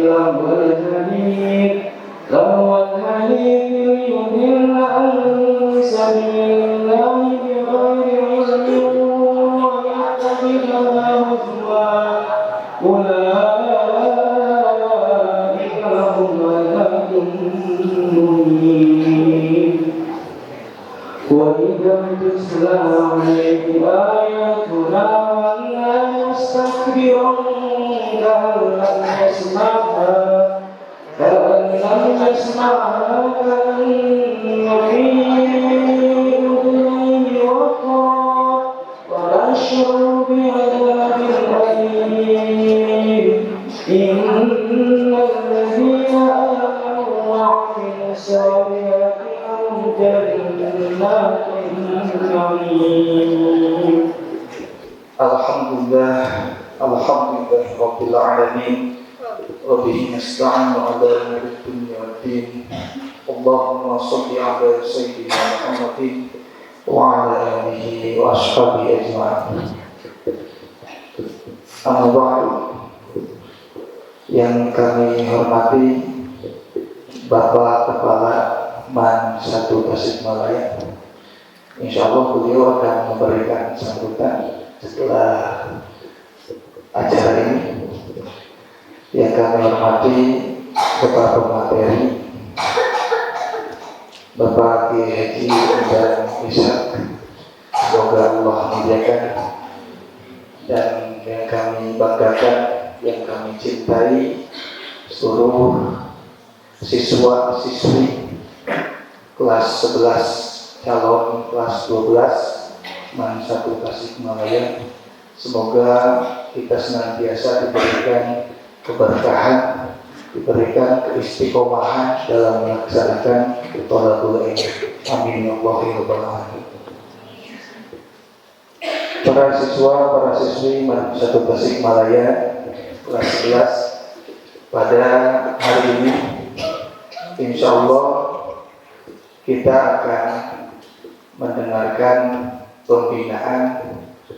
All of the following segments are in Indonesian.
له الحديد ليضل عن سبيل الله بغير علم ويتخذها هزوا أولئك لهم عذاب مهين وإذا تتلى عليه آياتنا ولا يستكبرون كأن لم يسمعها كأن في أذنيه وقرا وبشروا بعذاب أليم إن الذين آمنوا وعملوا الصالحات لهم جنات النعيم. Alhamdulillah Rabbil Alamin wa bihi nasta'inu ala umuri dunya waddin. Allahumma shalli ala sayyidina Muhammadin wa ala alihi wa ashabihi ajma'in. Amma ba'du. Yang kami hormati Bapak Kepala MAN 1 Tasikmalaya, insyaallah beliau akan memberikan sambutan setelah acara ini. Yang kami hormati Bapak Pemateri Bapak Kiai Haji dan Ishak, semoga Allah muliakan. Dan yang kami banggakan, yang kami cintai, seluruh siswa-siswi kelas 11 calon kelas 12 MAN 1 Tasikmalaya, semoga kita senantiasa diberikan keberkahan, diberikan keistiqomahan dalam melaksanakan thalabul ilmi. Amin ya rabbal alamin. Para siswa, para siswi MAN 1 Tasikmalaya kelas 11, pada hari ini insyaallah kita akan mendengarkan pembinaan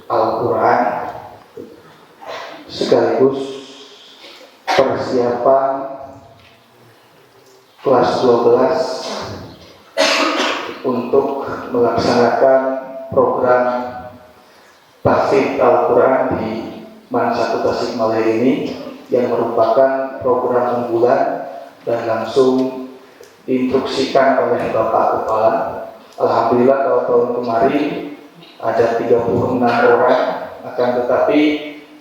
Al-Quran sekaligus persiapan kelas 12 untuk melaksanakan program tahfidz Al-Quran di MAN 1 Tasikmalaya ini, yang merupakan program unggulan dan langsung diinstruksikan oleh Bapak Kepala. Alhamdulillah kalau tahun kemarin ada 36 orang, akan tetapi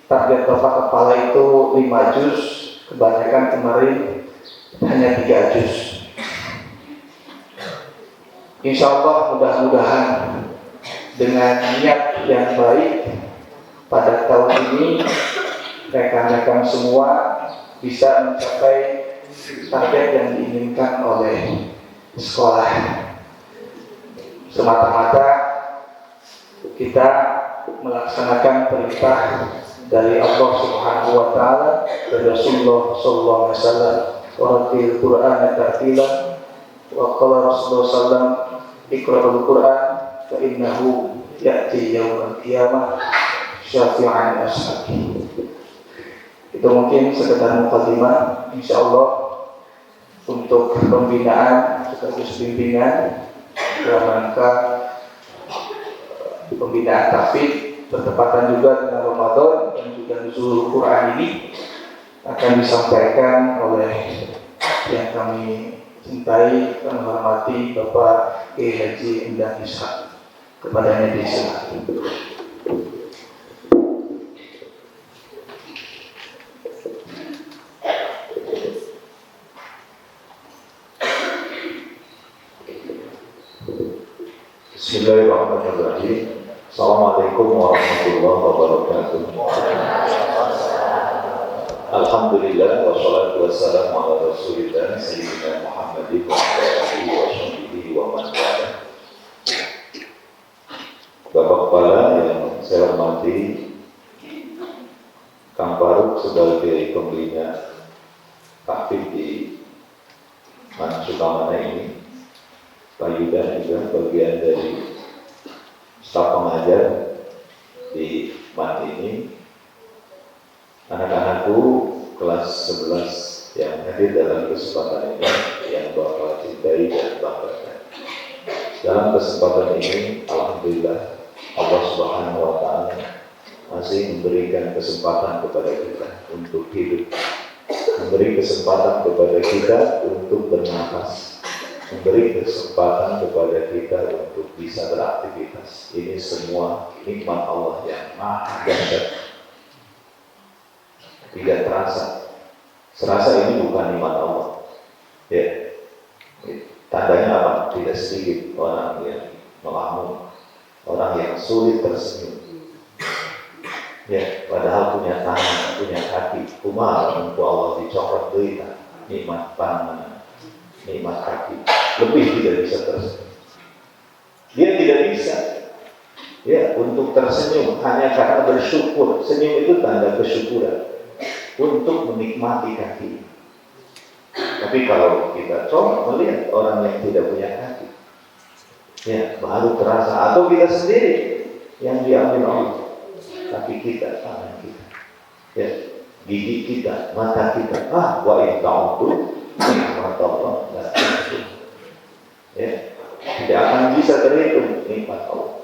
target Bapak Kepala itu 5 juz, kebanyakan kemarin hanya 3 juz. Insya Allah mudah-mudahan dengan niat yang baik pada tahun ini rekan-rekan semua bisa mencapai target yang diinginkan oleh sekolah. Semata-mata kita melaksanakan perintah dari Allah Subhanahu wa taala, dari Rasulullah sallallahu alaihi wasallam, "Qur'anil Qur'an tartila", wa qala Rasulullah sallallahu "Iqra'ul Qur'an fa innahu ya'ti yaumal qiyamah syafi'an ashabi". Itu mungkin sekedar mukadimah, insyaallah untuk pembinaan sekaligus bimbingan dalam rangka pembinaan tahfidz bertepatan juga dengan Ramadan dan juga nuzul Quran ini akan disampaikan oleh yang kami cintai dan hormati Bapak Kiai Haji Endang Ishak. Kepadanya disilakan. Bismillahirrahmanirrahim. Assalamualaikum warahmatullahi wabarakatuh. Alhamdulillah wassalatu wassalamu ala Rasulillah Sayyidina Muhammadin wa ala alihi wa sahbihi wa man wala. Bapak Kepala yang saya hormati, Kang Faruk sebagai pembina tahfidz di MAN Sukamana ini, Pak Yuda juga bagian dari staf pengajar di MAN ini, anak-anakku kelas yang hadir dalam kesempatan ini yang Bapak cintai dan banggakan. Dalam kesempatan ini, alhamdulillah Allah Subhanahu wa taala masih memberikan kesempatan kepada kita untuk hidup, memberi kesempatan kepada kita untuk bernafas, memberi kesempatan kepada kita untuk bisa beraktivitas. Ini semua nikmat Allah yang maha dahsyat, tidak terasa. Serasa ini bukan nikmat Allah. Ya, tandanya apa? Tidak sedikit orang yang melamun, orang yang sulit tersenyum. Ya, padahal punya tangan, punya hati, kumaha untuk Allah dicokot derita, nikmat pangan, nikmat hati, lebih tidak bisa tersenyum. Dia tidak bisa, ya, untuk tersenyum hanya karena bersyukur. Senyum itu tanda kesyukuran untuk menikmati hati. Tapi kalau kita coba melihat orang yang tidak punya hati, ya, baru terasa. Atau kita sendiri yang diambil Allah. Kaki kita, tangan kita, ya, gigi kita, mata kita. Wa in ta'uddu nikmat Allah la tuhsuha. Ya, tidak akan bisa terhitung nikmat Allah.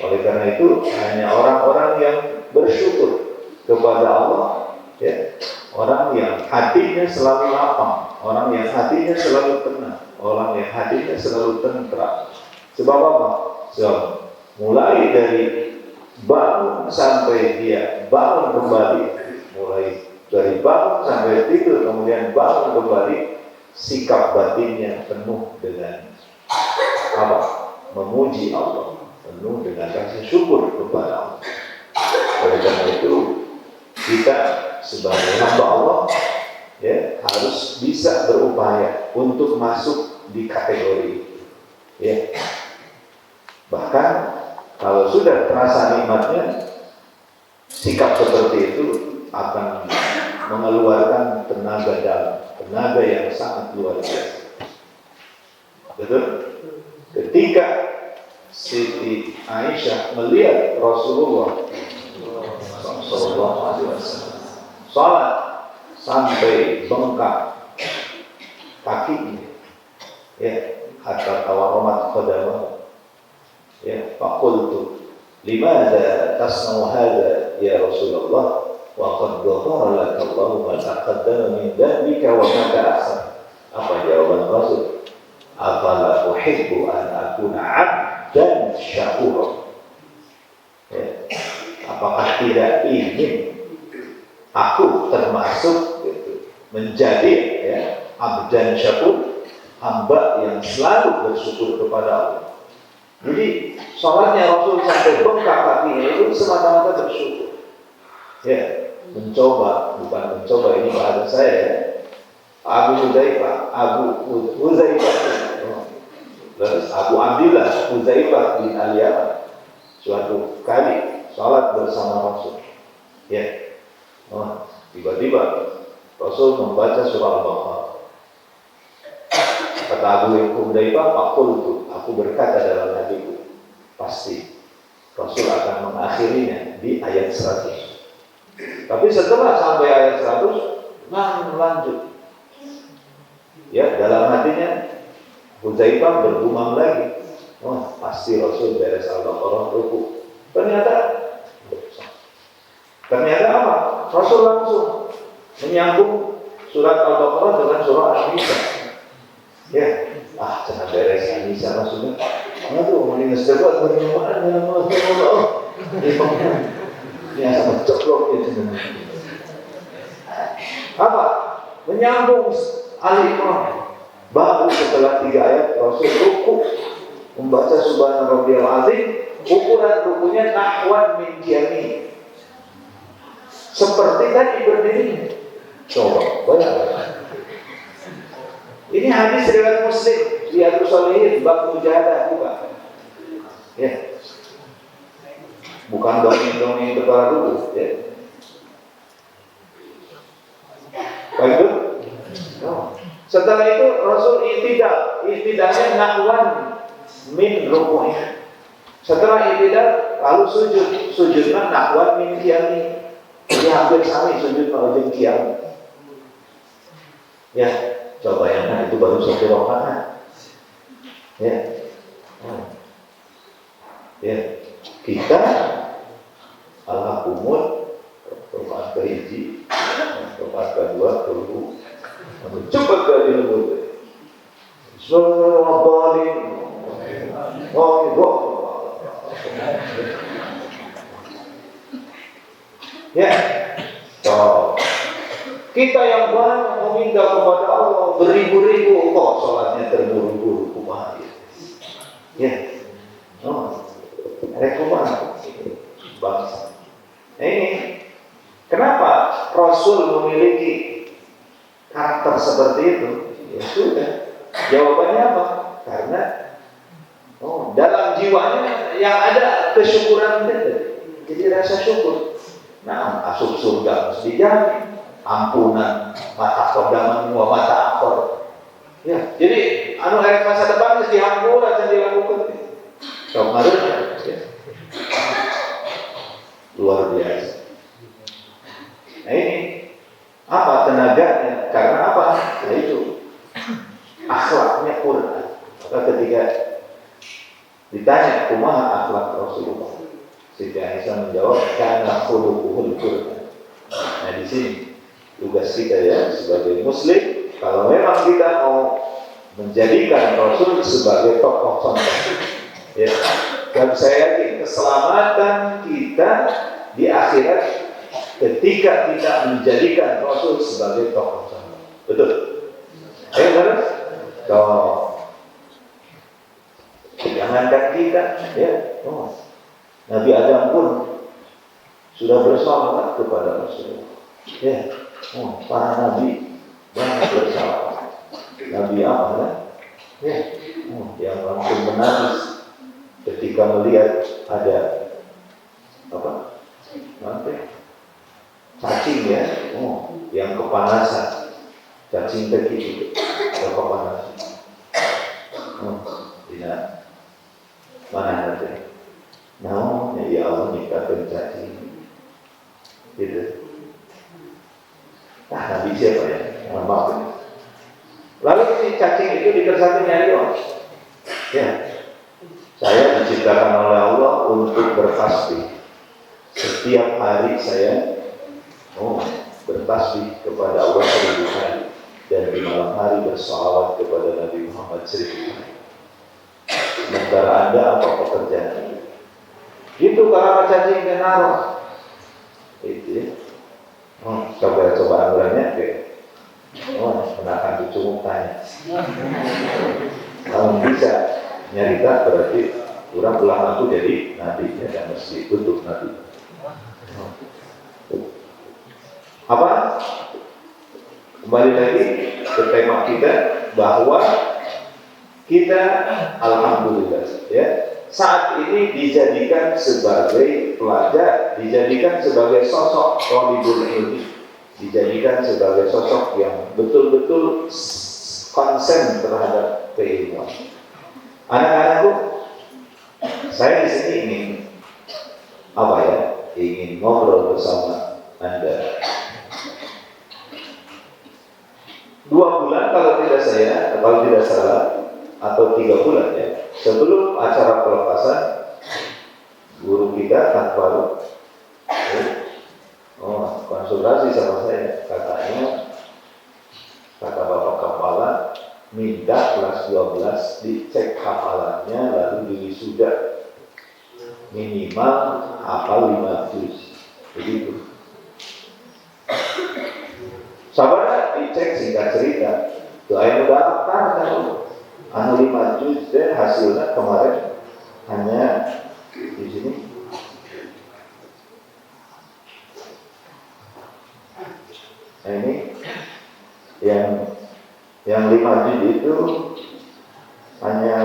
Oleh karena itu hanya orang-orang yang bersyukur kepada Allah, ya, orang yang hatinya selalu lapang, orang yang hatinya selalu tenang, orang yang hatinya selalu tentram. Sebab apa? Sebab mulai dari bangun sampai dia bangun kembali, mulai dari bangun sampai tidur, kemudian bangun kembali, sikap batinnya penuh dengan apa? Memuji Allah, penuh dengan rasa syukur kepada Allah. Oleh karena itu kita sebagai hamba Allah, ya, harus bisa berupaya untuk masuk di kategori itu. Ya. Bahkan kalau sudah terasa nikmatnya, sikap seperti itu akan mengeluarkan tenaga dalam, tenaga yang sangat luar biasa. Betul? Ketika Siti Aisyah melihat Rasulullah SAW salat sampai bengkak kakinya, ya, hatta tawarramat qadamahu. Ya, faqultu limadza tasna'u hadza ya Rasulullah wa qad ghafara laka Allahu ma taqaddama min dhanbika wa ma ta'akhkhara. Apa jawaban Rasul? Afala uhibbu an akuna 'abdan syakura. Ya. Apakah tidak ingin aku termasuk gitu, menjadi, ya, abdan syakur, hamba yang selalu bersyukur kepada Allah. Jadi sholatnya Rasul sampai bengkak kakinya itu semata-mata bersyukur. Ya, mencoba, bukan mencoba, ini bahasa saya, ya. Abu Hudzaifah, Abu Abdillah Hudzaifah bin Al-Yaman suatu kali sholat bersama Rasul. Ya, tiba-tiba Rasul membaca surah Al-Baqarah. Kata Abu Hudzaifah, aku berkata dalam hatiku, pasti Rasul akan mengakhirinya di ayat 100. Tapi setelah sampai ayat 100, lanjut. Ya, dalam hatinya Hudzaifah bergumam lagi, pasti Rasul beres Al-Baqarah ruku. Ternyata apa? Rasul langsung menyambung surat Al-Baqarah dengan surah An-Nisa. Ya, jangan beres An-Nisa maksudnya. Aduh, ini sedebat bernyumaan dalam Allah. Ini sama ceplok ya sebenarnya. Apa? Menyambung Al-Imran. Baru setelah 3 ayat Rasul ruku membaca Subhana Rabbiyal Azim, ukuran rukunya nahwan min qiyami. Seperti tadi berdiri. Coba bayangkan. Ini hadis riwayat Muslim, Riyadhus Shalihin bab mujahadah juga. Ya. Bukan dongeng-dongeng kepala dulu, ya. Baik itu? Setelah itu Rasul i'tidalnya nahwan min ruku'nya. Setelah i'tidal lalu sujudnya nahwan min qiyami. Ini hampir sama sujud kalau qiyam. Ya, coba bayangkan itu baru 1 rakaat. Ya. Ya, kita al-hakumut rakaat ke-1, rakaat ke-2 tunggu. Cepat kali lembut. Bismillahirrahmanirrahim. Ya, so, kita yang banyak meminta kepada Allah beribu-ribu kok sholatnya terburu-buru kumaha. Ya, rekomend bangsa. Ini kenapa Rasul memiliki karakter seperti itu? Ya sudah, jawabannya apa? Karena dalam jiwanya yang ada kesyukuran itu, jadi rasa syukur. Nah, masuk surga mesti dijamin, ampunan, mata kodaman, mata akor. Ya, jadi hari masa depan mesti dihampura dan dilakukan. Kemarin, ya. Luar biasa. Nah ini apa tenaganya? Karena apa? Nah itu akhlaknya Quran. Maka ketika ditanya kumaha akhlak Rasulullah, Siti Aisyah menjawab kana khuluquhul Quran. Nah di sini tugas kita ya sebagai Muslim, kalau memang kita mau menjadikan Rasul sebagai tokoh contoh, ya, dan saya yakin keselamatan kita di akhirat ketika kita menjadikan Rasul sebagai tokoh contoh. Betul? Ayo terus. Kalau jangankan kita, ya, Nabi Adam pun sudah bersalawat kepada Rasulullah. Ya, para nabi banyak bersalawat. Nabi apa? Ya, yang langsung menangis ketika melihat ada apa? Nanti cacing ya, yang kepanasan, cacing kecil yang kepanasan. Tidak, mana nanti? Ya Allah nikahkan cacing, gitu. Nah, Nabi siapa ya? Maaf. Lalu si cacing itu dikersaki nyawa. Ya, saya diciptakan oleh Allah untuk bertasbih. Setiap hari saya bertasbih kepada Allah 1000 kali, dan di malam hari bersalawat kepada Nabi Muhammad 1000 kali. Sementara Anda apa pekerjaan? Itu kalau cacing dan naruh. Itu ya. Coba aturannya kayak menahan cucu tanya. Kalau bisa nyarita berarti kurang pulang aku jadi nabi ya, dan mesti tutup nabi. Apa? Kembali lagi ke tema kita bahwa kita alhamdulillah ya saat ini dijadikan sebagai pelajar, dijadikan sebagai sosok thalibul ilmi, dijadikan sebagai sosok yang betul-betul konsen terhadap keilmuan. Anak-anakku, saya di sini ingin apa ya? Ingin ngobrol bersama Anda. 2 bulan kalau tidak salah, atau 3 bulan ya, sebelum acara pelepasan guru kita Kang Farouk konsultasi sama saya, katanya kata Bapak Kepala minta kelas 12 dicek hafalannya lalu diwisuda minimal hafal 5 juz, begitu. Sabar dicek singkat cerita, doa yang udah daftar kan 5 juz dan hasilnya kemarin hanya di sini. Nah ini yang 5 juz itu hanya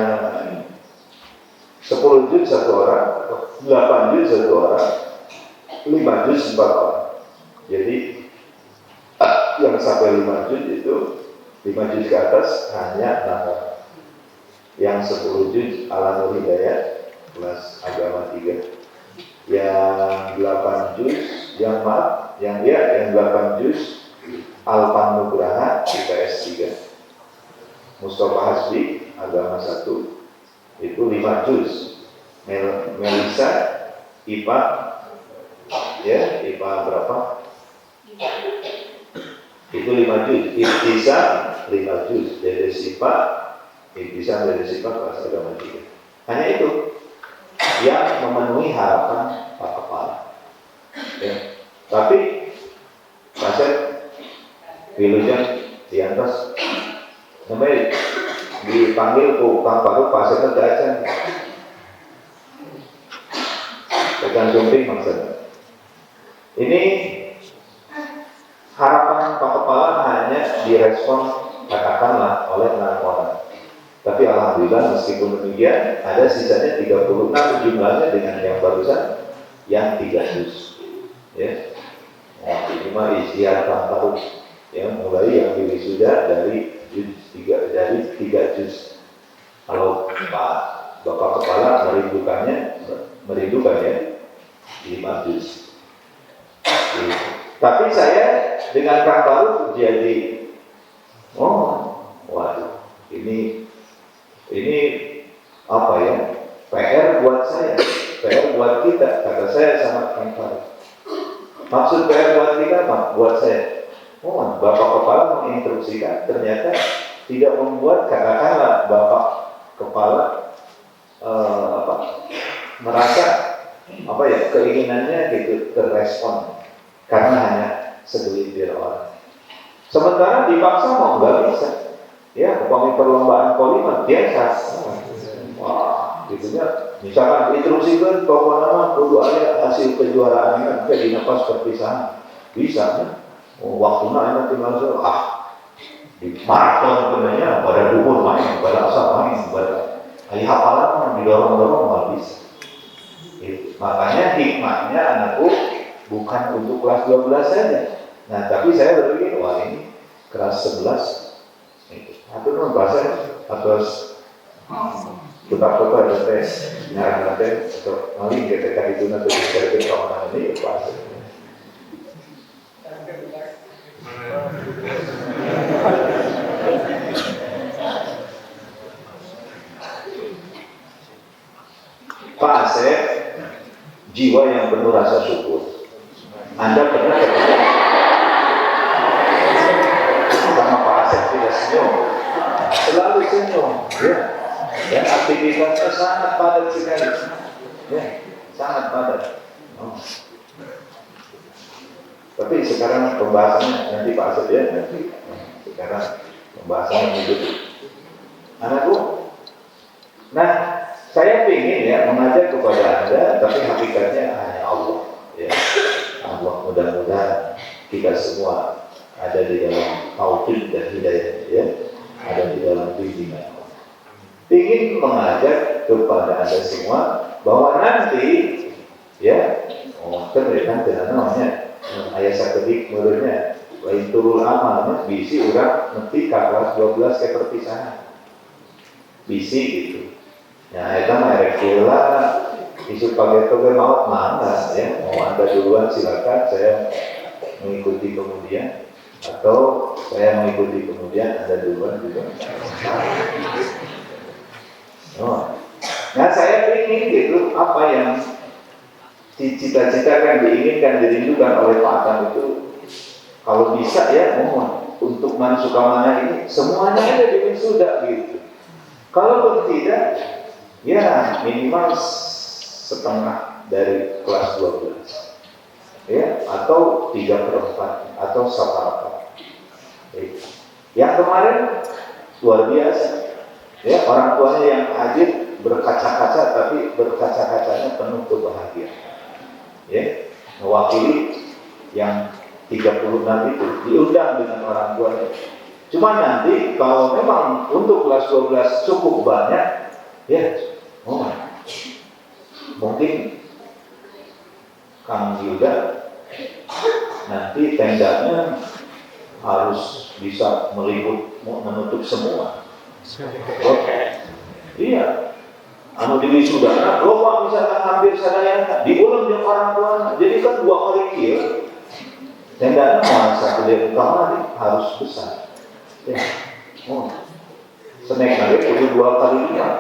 10 juz 1 orang, 8 juz 1 orang, 5 juz 4 orang. Jadi yang sampai 5 juz itu 5 juz ke atas hanya 6 orang. Yang 10 juz ala Nur Hidayat kelas agama 3, yang 8 juz yang 8 juz Alpan Nugraha IPS Mustafa Hasbi agama 1 itu 5 juz. Melisa IPA ya, IPA berapa? Itu 5 juz. Ibtisa 5 juz. Dede Sipa, Ibtisa Dede Sipa kelas agama 3. Hanya itu yang memenuhi harapan Pak Kepala. Ya. Tapi Pasir Wilujeng di atas sampai dipanggil ke Kang Paru Pasir aja. Pegang jumping maksudnya. Ini harapan Pak Kepala hanya direspon katakanlah oleh 6 orang. Tapi alhamdulillah meskipun demikian ada sisanya 36 jumlahnya dengan yang barusan yang 3 juz. Ya. Nah, ini mah istiar Kang Paru yang mulai yang diwisuda dari 3 juz. Kalau Bapak Kepala merindukan ya 5 juz. Tapi saya dengan Kang Paru jadi waduh, ini apa ya? PR buat saya, PR buat kita, kata saya sama Kang Paru. Maksud PR buat kita apa? Buat saya. Bapak Kepala menginstruksikan ternyata tidak membuat katakanlah Bapak Kepala merasa keinginannya gitu terrespon karena hanya segelintir orang. Sementara dipaksa mau nggak bisa. Ya, upami perlombaan kolimat biasa. Wah, gitunya. Misalkan instruksikan pokoknya kudu aya hasil kejuaraan kan di nafas perpisahan. Bisa kan? Waktunya enak tinggal di maraton sebenarnya pada duhur main, pada asal main, pada ahli hafalan didorong-dorong nggak bisa. Makanya hikmahnya anakku bukan untuk kelas 12 saja. Nah, tapi saya berpikir, wah ini kelas 11 itu non bahasa atas tetap ada tes nyaran tes atau maling ketika itu nanti dicari kawanan ini bahasa. Pak Asep, jiwa yang penuh rasa syukur. Anda pernah ketemu sama Pak Asep tidak senyum, selalu senyum, ya. Dan aktivitasnya sangat padat sekali, ya, sangat padat. Tapi sekarang pembahasannya nanti Pak Asep ya, nanti sekarang pembahasannya hidup. Anakku, nah saya ingin ya mengajak kepada Anda, tapi hakikatnya hanya Allah. Ya. Allah mudah-mudahan kita semua ada di dalam taufik dan hidayah, ya, ada di dalam bimbingan. Ingin mengajak kepada Anda semua bahwa nanti, ya, kan namanya ayat sakedik menurutnya lain turun amalnya bisi urang nanti kelas 12 ke perpisahan bisi gitu. Nah, itu mah rekila isu pakai maut mana ya, mau Anda duluan silakan, saya mengikuti kemudian, atau saya mengikuti kemudian Anda duluan juga. Nah, saya ingin gitu apa yang dicita-citakan, diinginkan, dirindukan oleh Pak Akang itu, kalau bisa ya mohon untuk Mansukamana ini semuanya ada di wisuda gitu. Kalau tidak, ya minimal setengah dari kelas 12, ya, atau 3/4 atau 1/4. Yang kemarin luar biasa, ya, orang tuanya yang hadir berkaca-kaca, tapi berkaca-kacanya penuh kebahagiaan, ya, mewakili yang 36 itu diundang dengan orang tuanya. Cuma nanti kalau memang untuk kelas 12 cukup banyak, ya, mungkin Kang Yuda nanti tendanya harus bisa menutup semua. Iya, anu di wisudana, loba misalkan hampir sadayana diulang dengan orang tua, jadi kan 2 kali kieu. Tendanya mau satu dari utama harus besar. Ya, snack nanti perlu 2 kali lipat.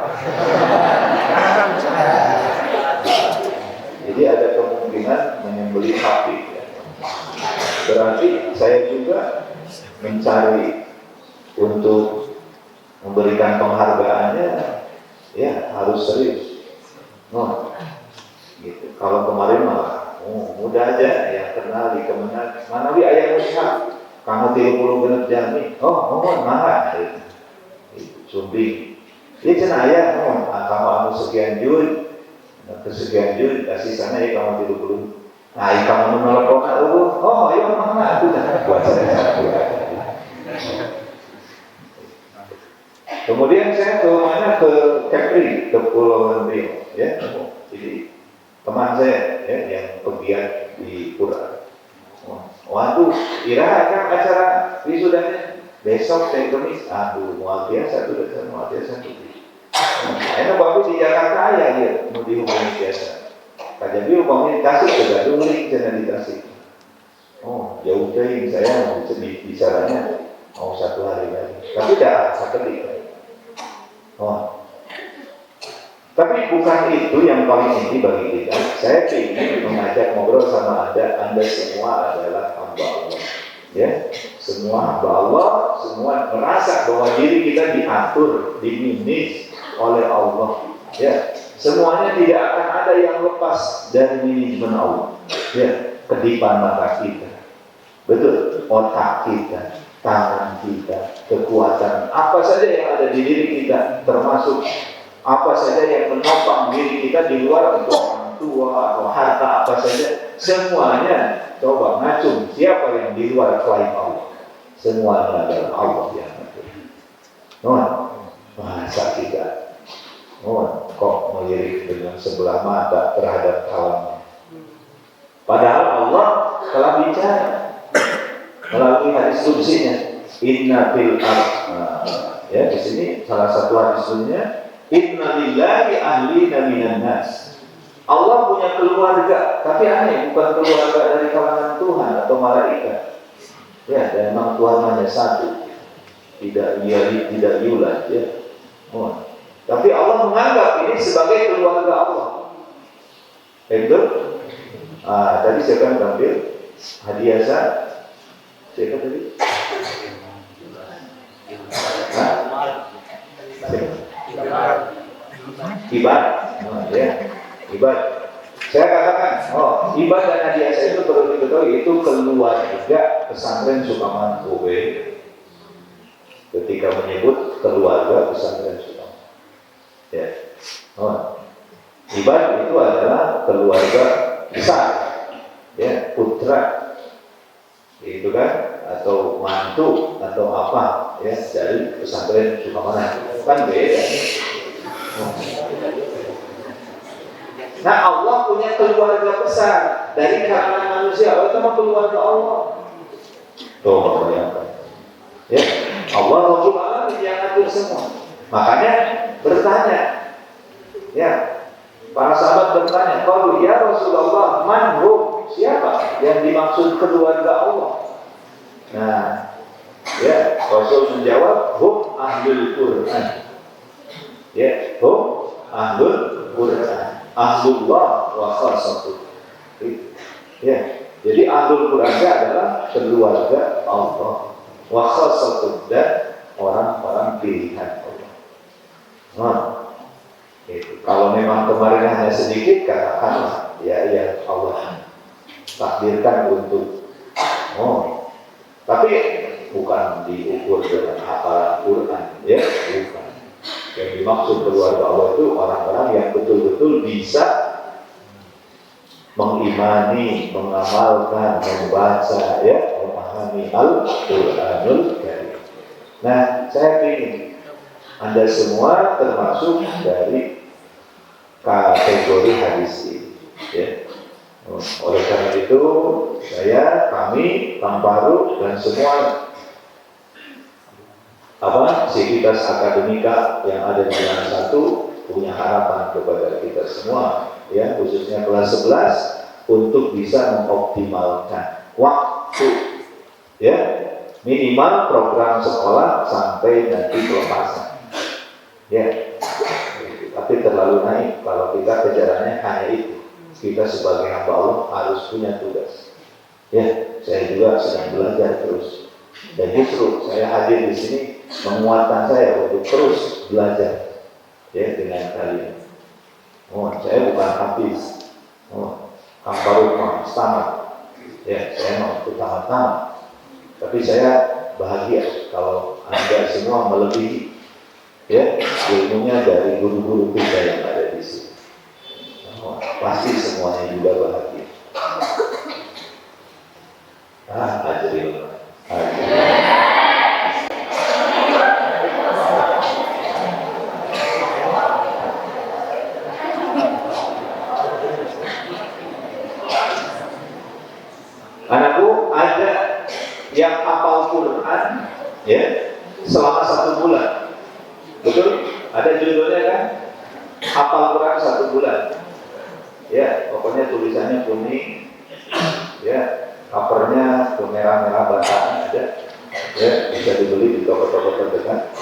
Jadi ada kemungkinan menyembelih sapi. Ya. Berarti saya juga mencari untuk memberikan penghargaannya, ya harus serius. Gitu. Kalau kemarin malah, mudah aja yang kenal di Kemenang, mana wi ayah usaha, kamu 30 genep jami, mohon marah, sumbing. Dia cina ayah, kamu anu sekian jun, kesekian jun, kasih sana ya kamu 30. Nah, kamu menolak kok, ya mana aku dah buat saya. Kemudian saya ke mana, ke Kepri, ke Pulau Rio, ya. Jadi teman saya ya, yang pegiat di Pura. Waduh, kira kan acara wisudanya besok saya kemis. Aduh, luar biasa tuh, luar biasa tuh. Enak bagus di Jakarta ya, mau dihubungi biasa. Jadi umpamanya Tasik juga dulu jangan di Tasik. Jauh deh, saya mau bicaranya mau 1 hari lagi. Tapi dah satelit. Tapi bukan itu yang paling inti bagi kita. Saya ingin mengajak ngobrol sama Anda semua adalah hamba Allah. Ya, semua hamba Allah, semua merasa bahwa diri kita diatur, dimanage oleh Allah. Ya, semuanya tidak akan ada yang lepas dari manajemen Allah. Ya, kedipan mata kita, betul, otak kita, tangan kita, kekuatan, apa saja yang ada di diri kita, termasuk apa saja yang menopang diri kita di luar untuk orang tua atau harta apa saja, semuanya coba ngacung siapa yang di luar selain Allah. Semuanya adalah Allah yang ngatur. Masa kita kok melirik dengan sebelah mata terhadap alamnya. Padahal Allah telah bicara melalui hadis qudsinya, inna fil ya di sini salah satu hadisnya, inna lillahi ahlina minan nas. Allah punya keluarga, tapi aneh, bukan keluarga dari kalangan Tuhan atau malaikat. Ya, dan memang Tuhan hanya satu, tidak yulat, ya. Tapi Allah menganggap ini sebagai keluarga Allah. Itu, tadi saya akan ambil hadiah siapa tadi? Ibadah, ya. Ibadah. Saya katakan, ibadah dan hadiah saya itu perlu diketahui, itu keluarga pesantren Sukaman OW. Ketika menyebut keluarga pesantren Sukaman, ya. Ibadah itu adalah keluarga besar, ya, putra, itu kan, atau mantu atau apa, ya, dari pesantren Sukaman, kan beda. Nah, Allah punya keluarga besar dari kalangan manusia. Itu mah keluarga Allah. Tuh, ya, Allah Rabbul Alamin yang ngatur semua. Makanya bertanya, ya, para sahabat bertanya, kalau ya Rasulullah, manhum, siapa yang dimaksud keluarga Allah? Nah, ya, Rasul menjawab, hum ahlul Quran. Ya, hum ahlul Quran. Ahlullah wa khasatuh. Ya, jadi ahlul Quran adalah keluarga Allah, wa khasatuh, dan orang-orang pilihan Allah. Itu. Kalau memang kemarin hanya sedikit, katakanlah ya Allah takdirkan untuk tapi bukan diukur dengan hafalan Quran, ya, bukan. Yang dimaksud keluarga Allah itu orang-orang yang betul-betul bisa mengimani, mengamalkan, membaca, ya, memahami Al-Quranul Karim. Nah, saya ingin Anda semua termasuk dari kategori hadis ini, ya. Oleh karena itu, kami, Kang Faru, dan semua sivitas akademika yang ada di Jalan 1 punya harapan kepada kita semua, ya, khususnya kelas 11 untuk bisa mengoptimalkan waktu, ya, minimal program sekolah sampai nanti pelepasan. Ya, tapi terlalu naik kalau kita kejarannya hanya itu. Kita sebagai hamba Allah harus punya tugas. Ya, saya juga sedang belajar terus. Dan justru saya hadir di sini menguatkan saya untuk terus belajar, ya, dengan kalian. Saya bukan hafiz, kamparukma, tamat. Ya, saya mau tamat-tamat. Tapi saya bahagia kalau Anda semua melebihi, ya, ilmunya dari guru-guru kita yang ada di sini. Pasti semuanya juga bahagia. Ajril. Anakku, ada yang hafal Quran, ya, selama 1 bulan. Betul? Ada judulnya kan? Hafal Quran 1 bulan. Ya, pokoknya tulisannya kuning, ya, covernya merah-merah bataan ada, ya, bisa dibeli di toko-toko terdekat.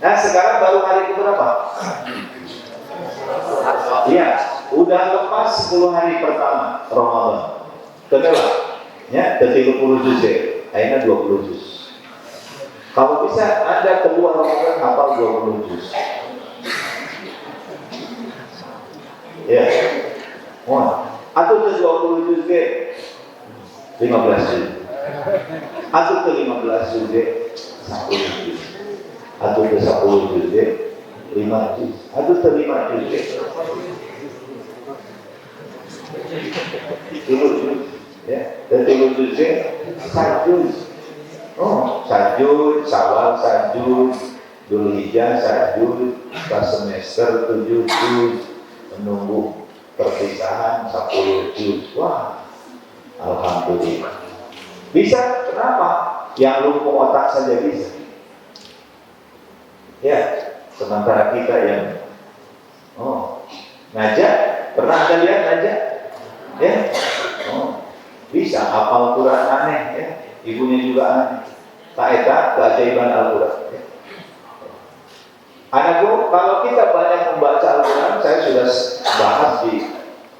Nah, sekarang baru hari keberapa? Iya, udah lepas 10 hari pertama Ramadan. Kedua, ya, 30 juz, akhirnya 20 juz. Kalau bisa Anda kedua Ramadan hafal 20 juz. Ya, atau ke 20 juz 15 juz. Atau ke 15 juz 10 juz. Atau ke 10 juz 5 juz. Atau ke 5 juz 10 juz. Ya, dan 10 juz 1 juz. Sajud, Syawal sajud, Dzulhijjah sajud, pas semester 7 juz, menunggu perpisahan 10 juz. Wah, alhamdulillah. Bisa, kenapa? Yang lumpuh otak saja bisa. Ya, sementara kita yang ngajak, pernah Anda lihat ngajak? Ya, bisa hafal Quran aneh, ya. Ibunya juga aneh. Taeta keajaiban Al-Quran. Ya. Anakku, kalau kita banyak membaca Al-Quran, saya sudah bahas di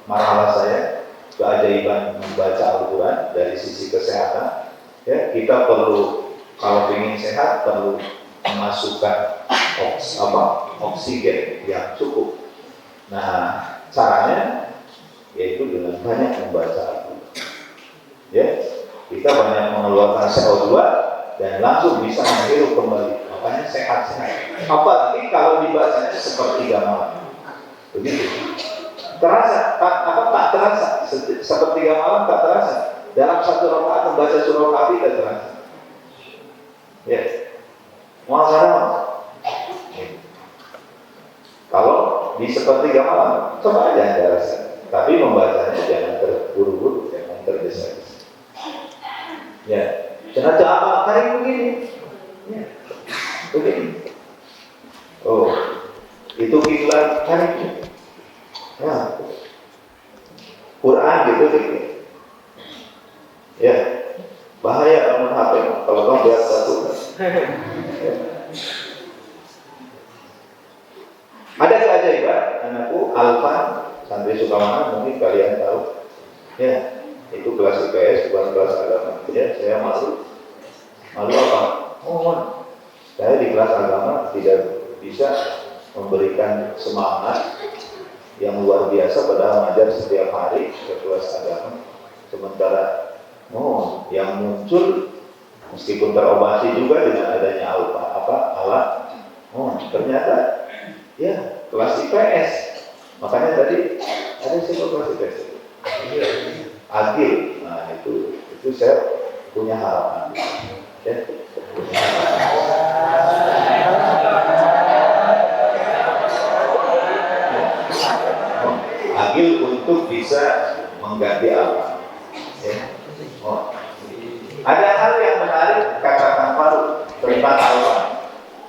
marhalah saya keajaiban membaca Al-Quran dari sisi kesehatan. Ya, kita perlu, kalau ingin sehat, perlu memasukkan oksigen yang cukup. Nah, caranya yaitu dengan banyak membaca Al-Quran. Ya, kita banyak mengeluarkan CO2 dan langsung bisa menghirup kembali. Makanya sehat-sehat. Apalagi kalau dibacanya sepertiga malam. Begitu. Terasa, tak terasa. Sepertiga malam tak terasa. Dalam 1 rakaat membaca surah Kahfi tak terasa. Ya. Kalau di sepertiga malam, coba aja Anda rasa. Tapi membacanya jangan terburu-buru, jangan tergesa-gesa. Ya, ternyata apa hari begini? Ya, begini. Itu kiblat hari ini. Ya, Quran gitu. Ya, bahaya kalau HP kalau kamu lihat satu. Ya. Ada keajaiban, anakku Alfan Santri Sukamana, mungkin kalian tahu. Ya, itu kelas IPS bukan kelas agama. Ya, saya malu apa? Saya di kelas agama tidak bisa memberikan semangat yang luar biasa padahal mengajar setiap hari ke kelas agama. Sementara yang muncul meskipun terobati juga dengan adanya alat, ternyata ya kelas IPS. Makanya tadi ada siapa kelas IPS? Agil. Nah, itu saya punya harapan. Ya. Agil untuk bisa mengganti apa? Ya. Ada hal yang menarik kata Faruk tentang Alfan.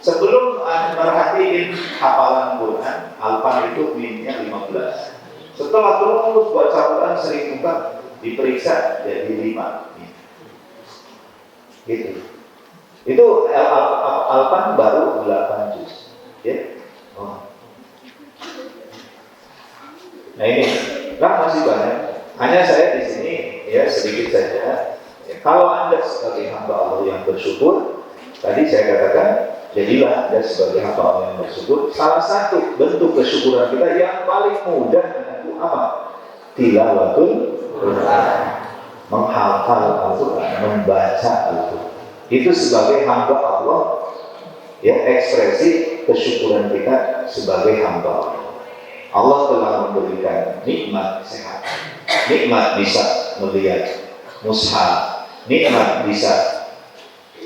Sebelum merhatiin hafalan Quran, Alfan itu minnya 15. Setelah terus baca Quran sering buka, diperiksa jadi 5. Gitu. Itu Alpan baru 8 juz. Ya. Oh. Nah ini kan masih banyak. Hanya saya di sini ya sedikit saja. Ya, kalau Anda sebagai hamba Allah yang bersyukur, tadi saya katakan, jadilah Anda sebagai hamba Allah yang bersyukur. Salah satu bentuk kesyukuran kita yang paling mudah itu apa? Tilawatul Quran, menghafal Al-Quran, membaca Al-Quran. Itu sebagai hamba Allah, ya ekspresi kesyukuran kita sebagai hamba Allah. Allah telah memberikan nikmat sehat, nikmat bisa melihat mushaf, nikmat bisa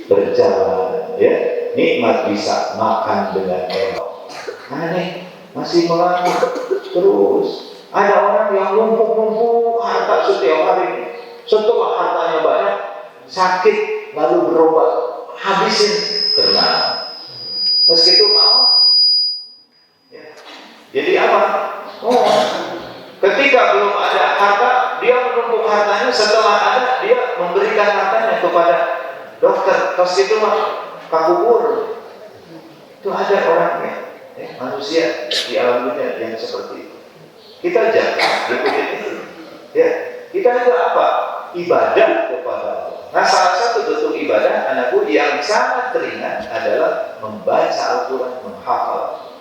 berjalan, ya, nikmat bisa makan dengan elok. Aneh, masih melanggar terus. Ada orang yang numpuk harta setiap hari. Setelah hartanya banyak, sakit lalu berobat, habisin karena meski itu mau. Ya. Jadi apa? Oh, ketika belum ada harta, dia menumpuk hartanya. Setelah ada, dia memberikan hartanya kepada dokter. Pas itu mah kabur. Itu ada orangnya, ya, manusia di alam dunia yang seperti itu. Kita jangan ikutin itu. Ya, kita itu apa? Ibadah kepada Allah. Nah, salah satu bentuk ibadah anakku yang sangat ringan adalah membaca Al-Quran, menghafal.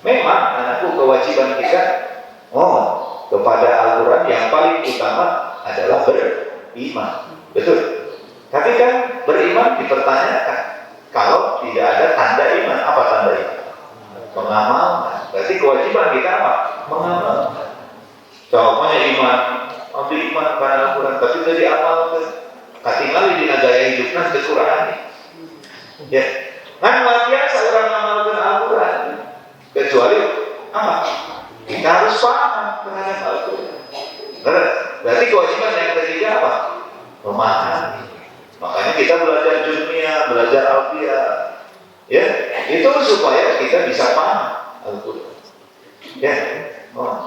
Memang anakku kewajiban kita kepada Al-Quran yang paling utama adalah beriman. Betul. Tapi kan beriman dipertanyakan. Kalau tidak ada tanda iman, apa tanda iman? Mengamalkan. Berarti kewajiban kita apa? Mengamalkan. Contohnya iman, ambil iman karena Al-Quran, tapi tidak diamalkan. Katingali di gaya hidupnya ke Quran. Ya, kan luar biasa orang mengamalkan Al-Quran. Kecuali apa? Kita harus paham terhadap Al-Quran. Berarti kewajiban yang ketiga apa? Memahami. Makanya kita belajar dunia, belajar Alfiyah. Ya, itu supaya kita bisa paham Al-Quran. Ya,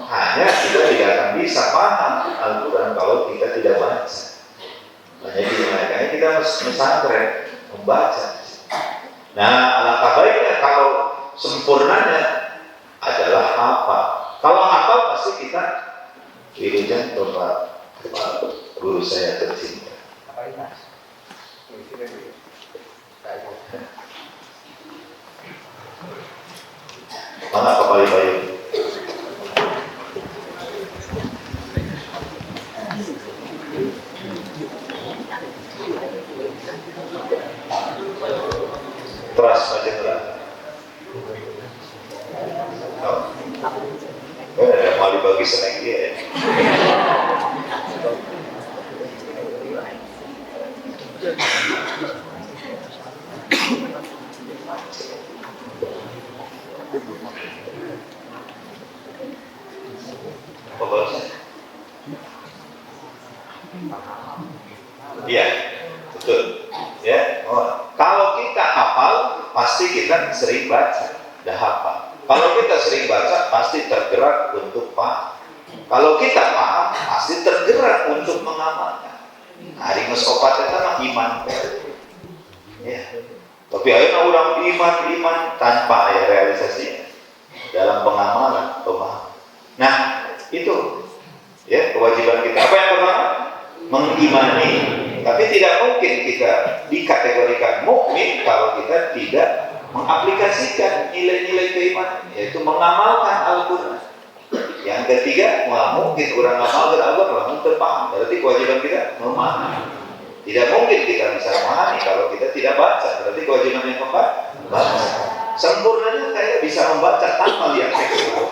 hanya kita tidak akan bisa paham Al-Quran kalau kita tidak baca. Makanya kita pesantren membaca. Nah, alangkah baiknya kalau sempurnanya adalah hafal. Kalau hafal pasti kita wirujan kepada guru saya tercinta. Mana kepala bayu? Teras saja terang. Ada mali bagi snack dia. Ya. Iya, betul. Ya, kalau kita hafal, pasti kita sering baca, dah hafal. Kalau kita sering baca, pasti tergerak untuk paham. Kalau kita paham, pasti tergerak untuk mengamalkan. Hari mesopat itu mah iman. Ya. Tapi akhirnya orang iman tanpa ada realisasi dalam pengamalan, pemahaman. Nah, itu ya kewajiban kita. Apa yang pertama? Mengimani. Tapi tidak mungkin kita dikategorikan mukmin kalau kita tidak mengaplikasikan nilai-nilai keimanan, yaitu mengamalkan Al-Quran. Yang ketiga, mungkin orang mengamalkan Al-Quran langsung terpaham. Berarti kewajiban kita memahami. Tidak mungkin kita bisa memahami kalau kita tidak baca. Berarti kewajiban yang keempat, baca. Sempurnanya saya bisa membaca tanpa lihat teks kalau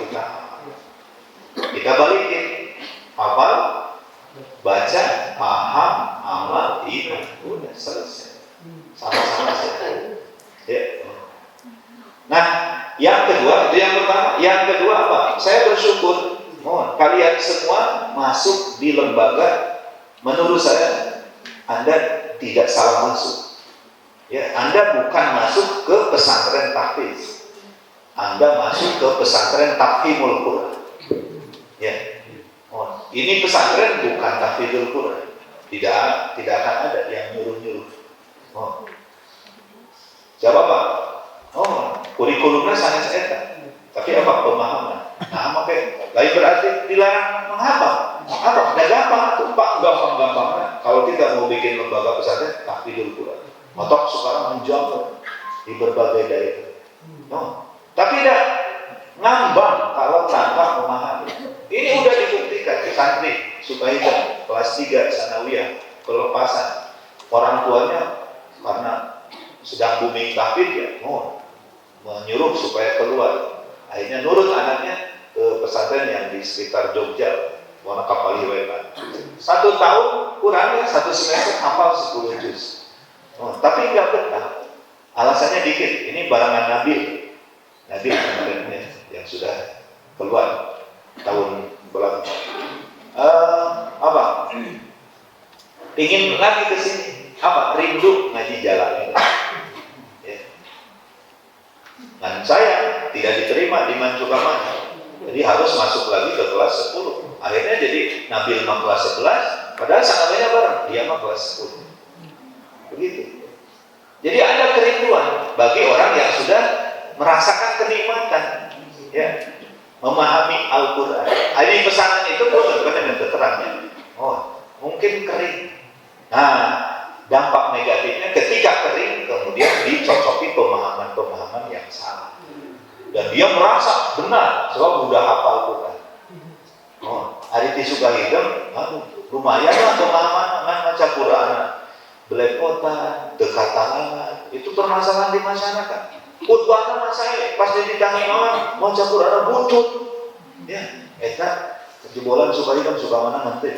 kita balikin, hafal, baca, paham, amal, iman, udah selesai. Sama-sama selesai. Ya. Nah, yang kedua, itu yang pertama. Yang kedua apa? Saya bersyukur, kalian semua masuk di lembaga. Menurut saya, Anda tidak salah masuk. Ya, Anda bukan masuk ke pesantren tahfiz. Anda masuk ke pesantren tahfimul Quran. Ya. Ini pesantren bukan tahfidzul Quran. Tidak akan ada yang nyuruh-nyuruh. Siapa Pak? Oh, kurikulumnya sangat eta. Tapi apa pemahaman? Nah, makanya lain berarti dilarang menghafal. Apa? Nggak gampang tuh Pak, gampang-gampang. Kalau kita mau bikin lembaga pesantren, tahfidzul Quran. Motok sekarang menjamur di berbagai daerah. No. Tapi tidak ngambang kalau tanpa memahami. Ini udah dibuktikan di santri Sukahidan kelas 3 sanawiyah pelepasan. Orang tuanya karena sedang booming tahfidz ya, menyuruh supaya keluar. Akhirnya nurut anaknya ke pesantren yang di sekitar Jogja, Wana Kapaliwetan. 1 tahun kurang 1 semester hafal 10 juz. Tapi nggak betah. Alasannya dikit. Ini barangan Nabil kemarin ya, yang sudah keluar tahun berapa? Apa? Ingin lagi ke sini. Apa? Rindu ngaji jalan. Ya. Dan saya tidak diterima di Mancukamana. Jadi harus masuk lagi ke kelas 10. Akhirnya jadi Nabil mah kelas 11, padahal sangatnya bareng, dia mah kelas 10. Begitu. Jadi ada kerinduan bagi orang yang sudah merasakan kenikmatan, ya, memahami Al-Quran. Ini pesanan itu bukan ada keterangannya. Mungkin kering. Nah, dampak negatifnya ketika kering kemudian dicocoki pemahaman-pemahaman yang salah. Dan dia merasa benar sebab sudah hafal Quran. Hari di Sukahidan, lumayan lah pemahaman baca Quran. Belepotan, dekatalangan, itu permasalahan di masyarakat. Khutbahnya masalah, pas dia ditanya orang, baca Quran butut. Ya, eta jebolan Sukahidan suka mana nanti.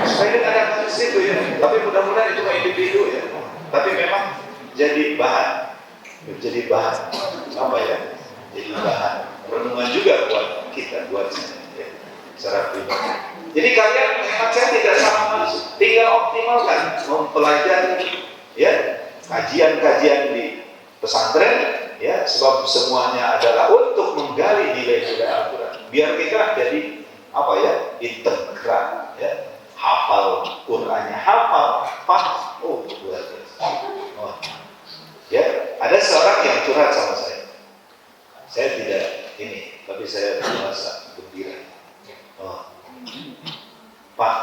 Sukahidan ada kasus itu ya, tapi mudah-mudahan itu individu ya. Tapi memang jadi bahan apa ya? Jadi bahan renungan juga buat kita, buat saya, ya, secara pribadi. Jadi kalian hemat saya tidak sama masuk, tinggal optimalkan mempelajari ya kajian-kajian di pesantren ya, sebab semuanya adalah untuk menggali nilai-nilai Al-Quran. Biar kita jadi apa ya, integral ya, hafal Qurannya, hafal paham. Luar biasa. Ya, ada seorang yang curhat sama saya. Saya tidak ini, tapi saya merasa gembira. Pak,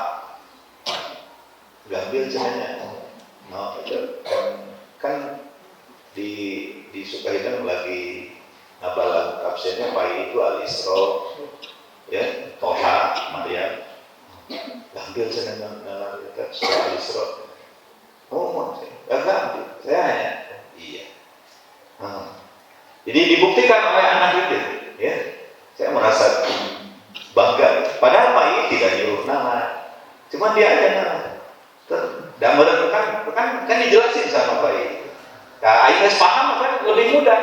gambil caranya. Kan di Sukahidan lagi nabalan kapsennya Pak itu Al-Isra, ya, Toha, Maryam. Gambil caranya surah Al-Isra. Enggak, saya hanya iya. Jadi dibuktikan oleh anak itu, ya. Saya merasa bangga. Padahal Pak ini tidak nyuruh nama, cuma dia aja nama. Dan merenungkan, kan dijelasin sama Pak ini. Nah, Aines paham kan lebih mudah.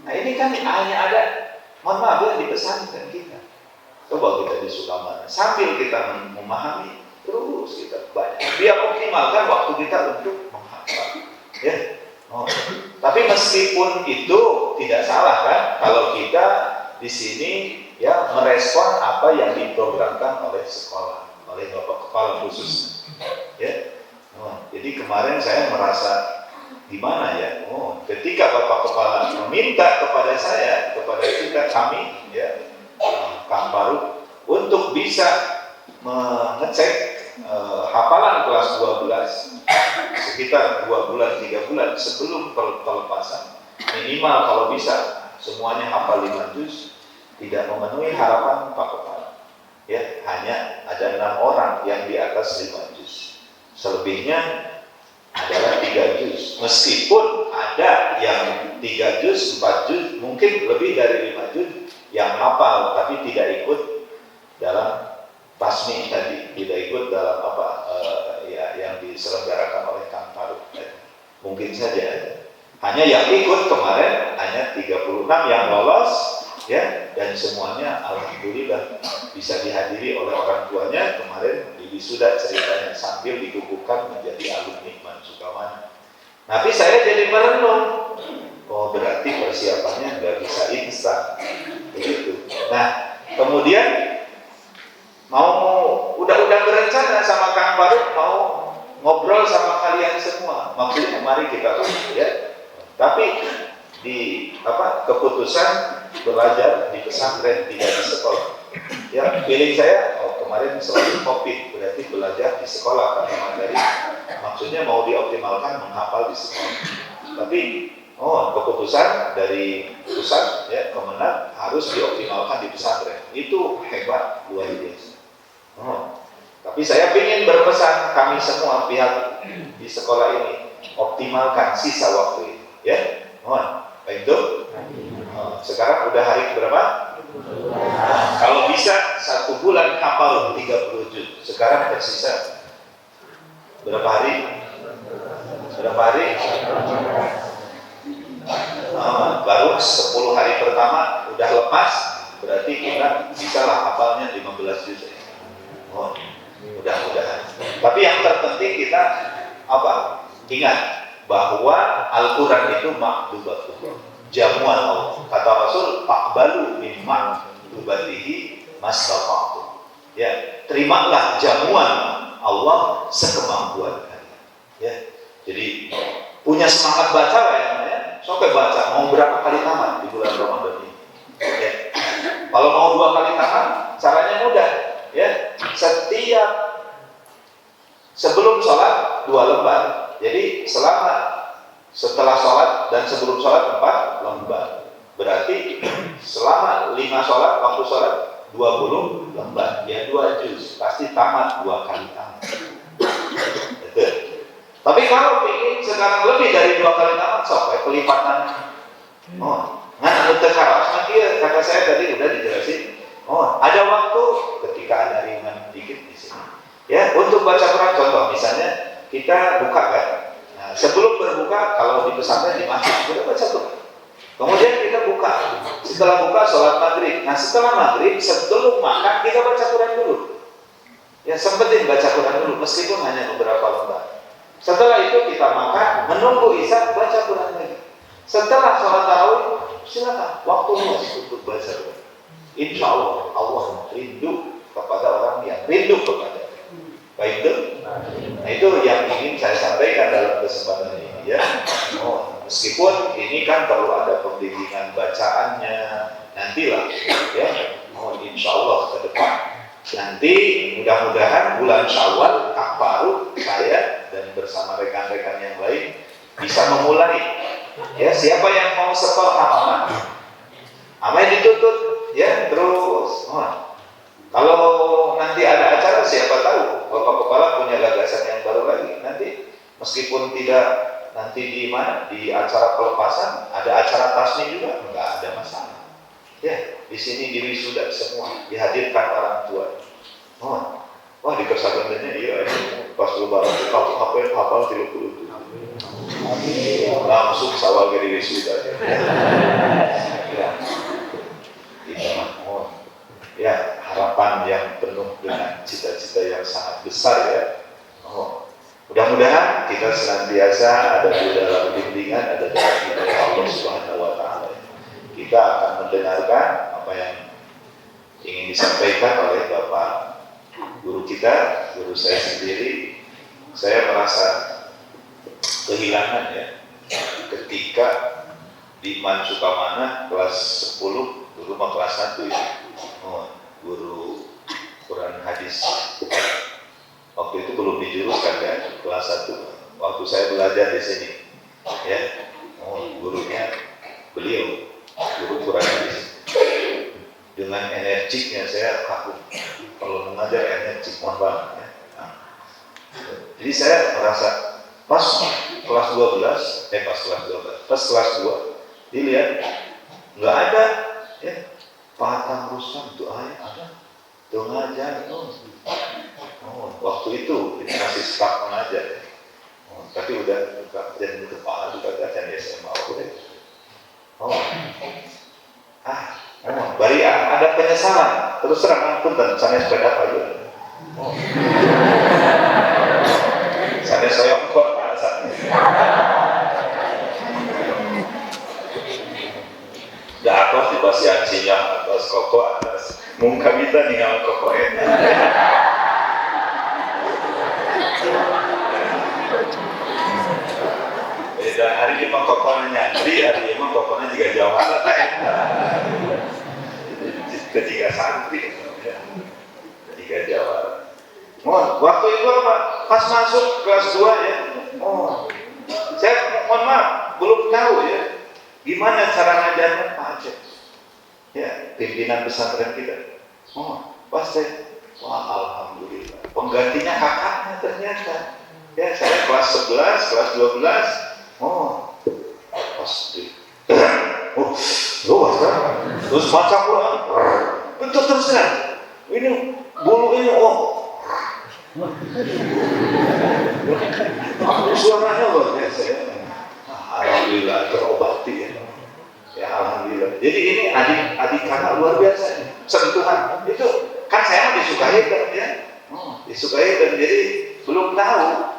Nah ini kan hanya ada, mohon maaf ya, di pesantren kita. Coba kita di Sukamana, sambil kita memahami, terus kita banyak. Dia optimalkan waktu kita untuk menghafal. Ya. Tapi meskipun itu tidak salah kan, kalau kita di sini ya merespon apa yang diprogramkan oleh sekolah, oleh Bapak Kepala khusus. Ya. Jadi kemarin saya merasa gimana ya? Ketika Bapak Kepala meminta kepada saya, kepada kita, kami, ya, Kang Faruk, untuk bisa mengecek hafalan kelas 12 sekitar 2 bulan, 3 bulan sebelum pelepasan, minimal kalau bisa semuanya hafal 5 juz, tidak memenuhi harapan Pak Kepala. Ya, hanya ada 6 orang yang di atas 5 juz. Selebihnya adalah 3 juz. Meskipun ada yang 3 juz, 4 juz, mungkin lebih dari 5 juz yang hafal tapi tidak ikut dalam tasmi tadi, tidak ikut dalam apa yang diselenggarakan oleh Kang Faruk. Mungkin saja. Hanya yang ikut kemarin hanya 36 yang lolos, ya, dan semuanya alhamdulillah bisa dihadiri oleh orang tuanya. Kemarin di wisuda ceritanya sambil dikukuhkan menjadi alumni Mancukamana. Tapi saya jadi merenung, berarti persiapannya nggak bisa instan, begitu. Nah, kemudian udah berencana sama Kang Faruk mau ngobrol sama kalian semua. Maksudnya mari kita ya. Tapi di keputusan belajar di pesantren tidak di sekolah. Ya, feeling saya kemarin selalu COVID, berarti belajar di sekolah karena materi maksudnya mau dioptimalkan menghafal di sekolah. Tapi keputusan dari pusat ya Kemenag harus dioptimalkan di pesantren. Itu hebat, luar biasa. Tapi saya ingin berpesan kami semua pihak di sekolah ini optimalkan sisa waktu ini, ya. Baik itu. Sekarang udah hari berapa? Kalau bisa 1 bulan hafal 30 juz. Sekarang tersisa berapa hari? Berapa hari? Baru 10 hari pertama udah lepas, berarti kita bisa lah hafalnya 15 juz. Mudah-mudahan. Tapi yang terpenting kita ingat bahwa Al-Quran itu makdubatun, jamuan Allah. Kata Rasul, faqbalu min makdubatihi mastata'tum. Ya, terimalah jamuan Allah sekemampuan kalian. Ya, jadi punya semangat baca ya, sampai baca mau berapa kali tamat di bulan Ramadan ini. Ya. Kalau mau 2 kali tamat, caranya mudah. Ya, setiap sebelum sholat 2 lembar. Jadi setelah sholat dan sebelum sholat 4 lembar. Berarti selama 5 sholat, waktu sholat 20 lembar. Ya 2 juz, pasti tamat 2 kali tamat. Betul. Tapi kalau ingin sekarang lebih dari 2 kali tamat, sampai pelipatan. Nggak terkaras. Nanti kata saya tadi udah dijelasin. Ada waktu ketika ada ringan dikit di sini. Ya, untuk baca Quran contoh misalnya kita buka kan. Nah, sebelum berbuka kalau di pesantren di masjid kita baca Quran. Kemudian kita buka. Setelah buka sholat maghrib. Nah, setelah maghrib sebelum makan kita baca Quran dulu. Ya, sempetin baca Quran dulu meskipun hanya beberapa lembar. Setelah itu kita makan, menunggu isya baca Quran lagi. Setelah sholat tarawih silakan waktu luas untuk baca Quran. Insya Allah Allah rindu kepada orang yang rindu kepada. Baik itu. Nah itu yang ingin saya sampaikan dalam kesempatan ini ya. Meskipun ini kan perlu ada pembimbingan bacaannya nantilah ya. Insya Allah ke depan. Nanti mudah-mudahan bulan Syawal Kak Faruk, saya dan bersama rekan-rekan yang lain bisa memulai. Ya siapa yang mau setor hafalan? Amai dituntut ya terus. Kalau nanti ada acara siapa tahu Bapak Kepala punya gagasan yang baru lagi. Nanti meskipun tidak nanti di mana di acara pelepasan ada acara tasmi juga nggak ada masalah. Ya di sini di wisuda semua dihadirkan orang tua. Wah di kesadarannya iya pas lebaran itu hafal 30 langsung sawal dari wisuda ya harapan yang penuh dengan cita-cita yang sangat besar ya. Mudah-mudahan kita senantiasa ada di dalam bimbingan, ada dalam hidayah Allah Subhanahu wa Ta'ala. Kita akan mendengarkan apa yang ingin disampaikan oleh Bapak guru kita, guru saya sendiri. Saya merasa kehilangan ya ketika di Man Sukamana kelas 10, dulu mah kelas 1 ya. Guru Quran hadis. Waktu itu belum dijuruskan kan, kelas 1. Waktu saya belajar di sini, ya, gurunya beliau, guru Quran hadis. Dengan energiknya saya kagum. Kalau mengajar energik, mohon banget. Ya. Jadi saya merasa pas kelas 12, pas kelas 2, dilihat nggak ada, ya. Patang Rustam itu ada tuh ngajar waktu itu kita masih staf mengajar tapi udah jadi kepala juga kan di SMA bari ada penyesalan terus terang punten sana sepeda aja sana saya kok atas di pasiansinya atas koko atas mungkin kita tinggal koko Ari mah kokona nyantri, ari mah kokona juga jawara tak eta. Ketiga santri, ketiga jawara. Waktu itu apa? Pas masuk kelas 2 ya. Saya mohon maaf, belum tahu ya gimana cara ngajarnya Pak Aceh. Ya, pimpinan pesantren kita. Pas saya, wah alhamdulillah. Penggantinya kakaknya ternyata. Ya, saya kelas 11, kelas 12. Pasti. Terus baca Quran. Betul terus kan? Ini bulu ini suaranya luar biasa ya. Alhamdulillah terobati ya. Ya alhamdulillah. Jadi ini adik kakak luar biasa. Sentuhan itu kan saya mah disukai kan ya. Disukai dan jadi belum tahu.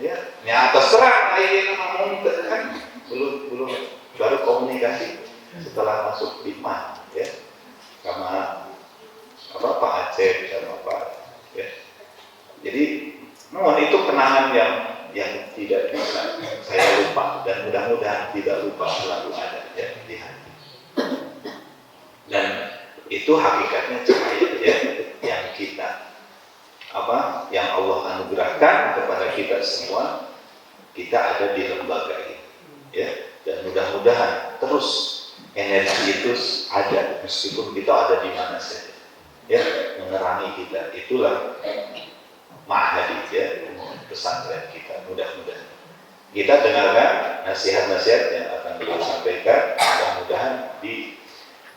Ya, atas terang ayeuna ngomong kan belum baru komunikasi setelah masuk Hikmah ya. Sama Pak Aceh sama Pak ya. Jadi itu kenangan yang tidak bisa saya lupa dan mudah-mudahan tidak lupa selalu ada ya di hati. Dan itu hakikatnya cahaya ya yang kita yang Allah anugerahkan kepada kita semua, kita ada di lembaga ini ya, dan mudah-mudahan terus energi itu ada meskipun kita ada di mana saja ya, menerangi kita. Itulah ma'had ya, pesantren kita. Mudah-mudahan kita dengarkan nasihat-nasihat yang akan beliau sampaikan, mudah-mudahan di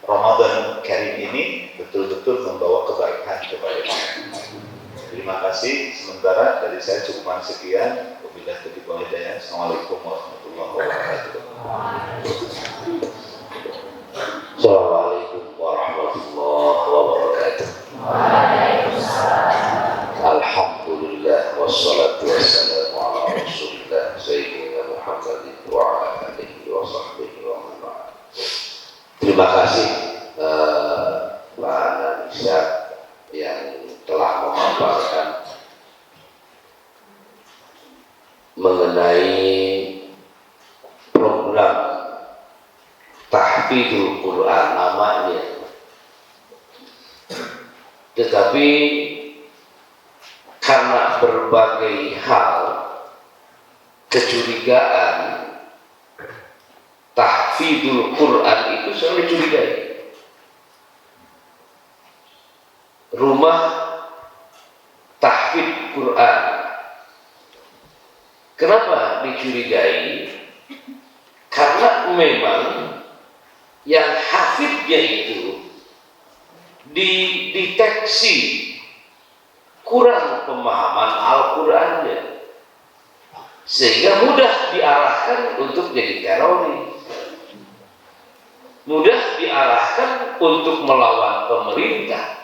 Ramadan Karim ini betul-betul membawa kebaikan kepada kita. Terima kasih. Sementara dari saya cukup sekian. Wabillahi taufiq wal hidayah. Assalamualaikum warahmatullahi wabarakatuh. Assalamualaikum warahmatullahi wabarakatuh. Alhamdulillah wassalatu wassalamu ala Rasulillah Sayyidina Muhammadin wa ala alihi wa sahbihi wa man wala. Terima kasih Pak Ananisa yang telah memaparkan mengenai program Tahfidzul Quran namanya. Tetapi karena berbagai hal kecurigaan, Tahfidzul Quran itu selalu dicurigai. Rumah tahfidz Quran. Kenapa dicurigai? Karena memang yang hafidnya itu dideteksi kurang pemahaman Al-Qurannya, sehingga mudah diarahkan untuk jadi teroris, mudah diarahkan untuk melawan pemerintah.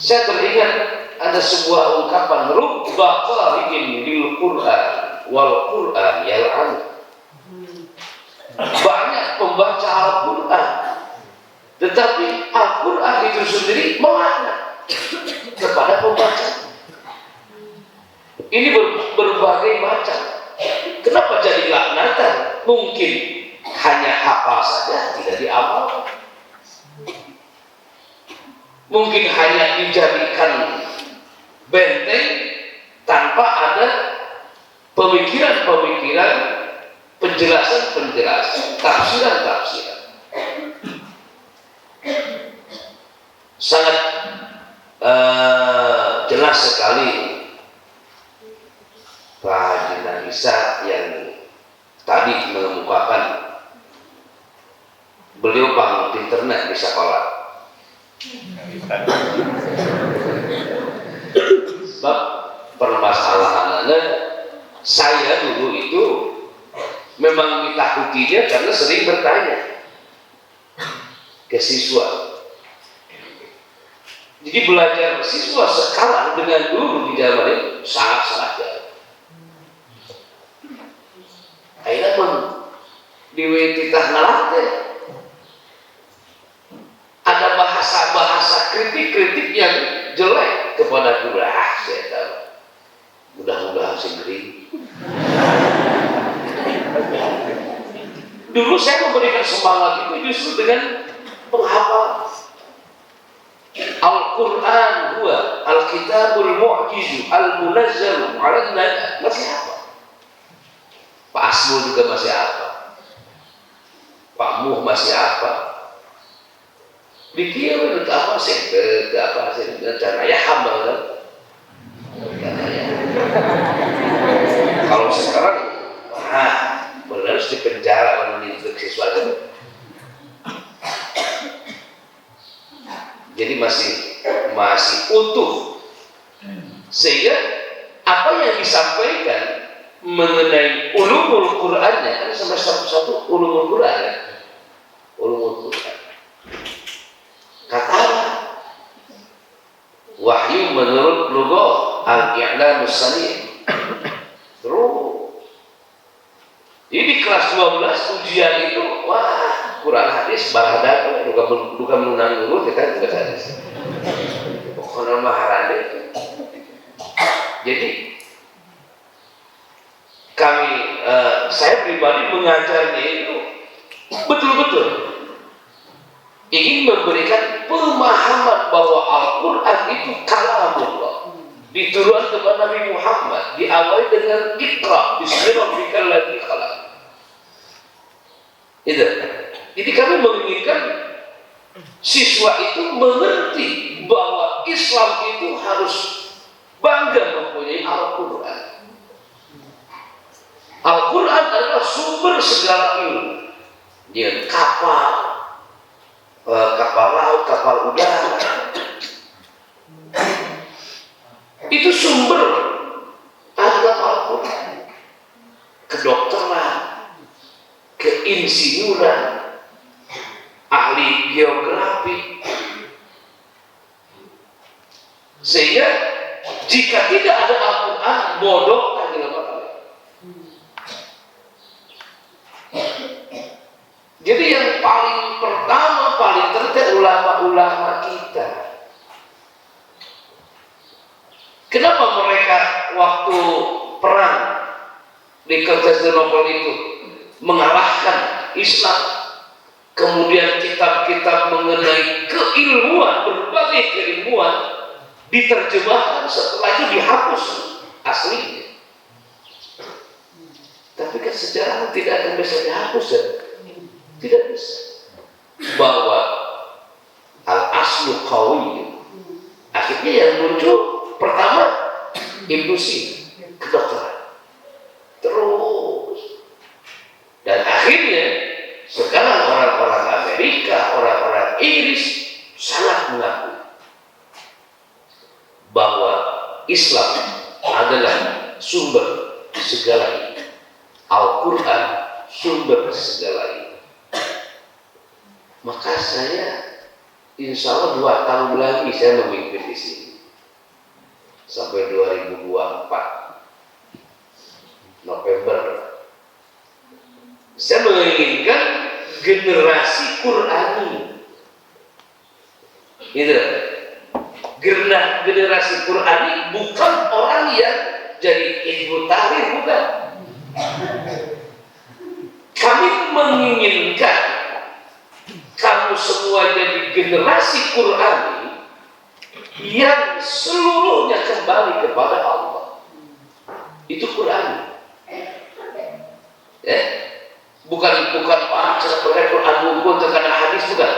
Saya teringat ada sebuah ungkapan, rubba qari'in lil Qur'an wal Qur'an yal'an. Banyak pembaca Al-Quran, tetapi Al-Quran itu sendiri melaknat kepada pembaca. Ini berbagai macam. Kenapa jadi laknatan? Mungkin hanya hafal saja, tidak diamalkan. Mungkin hanya dijadikan benteng tanpa ada pemikiran-pemikiran, penjelasan-penjelasan, tafsiran-tafsiran. Sangat jelas sekali Pak Haji Nafisa yang tadi mengemukakan beliau bangun internet di sekolah. Sebab permasalahannya saya dulu itu memang ditakutinya karena sering bertanya ke siswa. Jadi belajar siswa sekarang dengan dulu di zaman itu sangat-sangat jauh. Akhirnya pun diwetitah ngelatih. Ada bahasa-bahasa kritik-kritik yang jelek kepada guru. Saya tahu. mudah-mudahan segeri. Dulu saya memberikan semangat itu justru dengan menghafal Al-Quran huwa Al-Kitabul Mu'jizu Al-Munazzalu ala Nabi. Masih apa? Pak Asmul juga masih apa? Pak Muh masih apa? Dikirim ke apa sih? Ke apa sih? Dan ayah hamba kan? Kalau sekarang, benar harus dipenjara kalau mendidik siswa itu. Jadi masih utuh, sehingga apa yang disampaikan mengenai ulumul Qur'annya kan semester 1 ulumul Qur'an ya? Ulumul Qur'an. Kata wahyu menurut lughah al-i'lamus sani'. Terus jadi di kelas 12 ujian itu wah Quran hadis bahada bukan menunang dulu kita juga hadis. Pokoknya maharade. Jadi saya pribadi mengajarnya itu betul-betul ingin memberikan pemahaman bahwa Al-Quran itu kalamullah, diturunkan kepada Nabi Muhammad, diawali dengan Iqra bismi rabbikal ladzi khalaq. Itu. Jadi kami menginginkan siswa itu mengerti bahwa Islam itu harus bangga mempunyai Al-Quran. Al-Quran adalah sumber segala ilmu. Dia kapal laut, kapal udara. Itu sumber adalah Al-Quran. Kedokteran, keinsinyuran, ahli geografi. Sehingga jika tidak ada Al-Quran, bodoh lagi lemah. Jadi yang paling pertama, paling terkenal ulama-ulama kita. Kenapa mereka waktu perang di Konstantinopel itu mengalahkan Islam? Kemudian kitab-kitab mengenai keilmuan, berbagai keilmuan diterjemahkan, setelah itu dihapus aslinya. Tapi kan sejarah tidak akan bisa dihapus ya? Tidak bisa. Bahwa al-aslu qawi. Akhirnya yang muncul pertama Ibnu Sina, kedokteran. Terus dan akhirnya sekarang orang-orang Amerika, orang-orang Inggris sangat mengakui bahwa Islam adalah sumber segala. Al-Quran sumber segala ini. Maka saya insya Allah 2 tahun lagi saya memimpin di sini sampai 2024 November. Saya menginginkan generasi Qurani. Gitu. Generasi Qurani bukan orang yang jadi Hizbut Tahrir, bukan. Kami menginginkan kamu semua jadi generasi Qurani yang seluruhnya kembali kepada Allah. Itu Qurani. Ya? Bukan Quran buku terkadang hadis, bukan.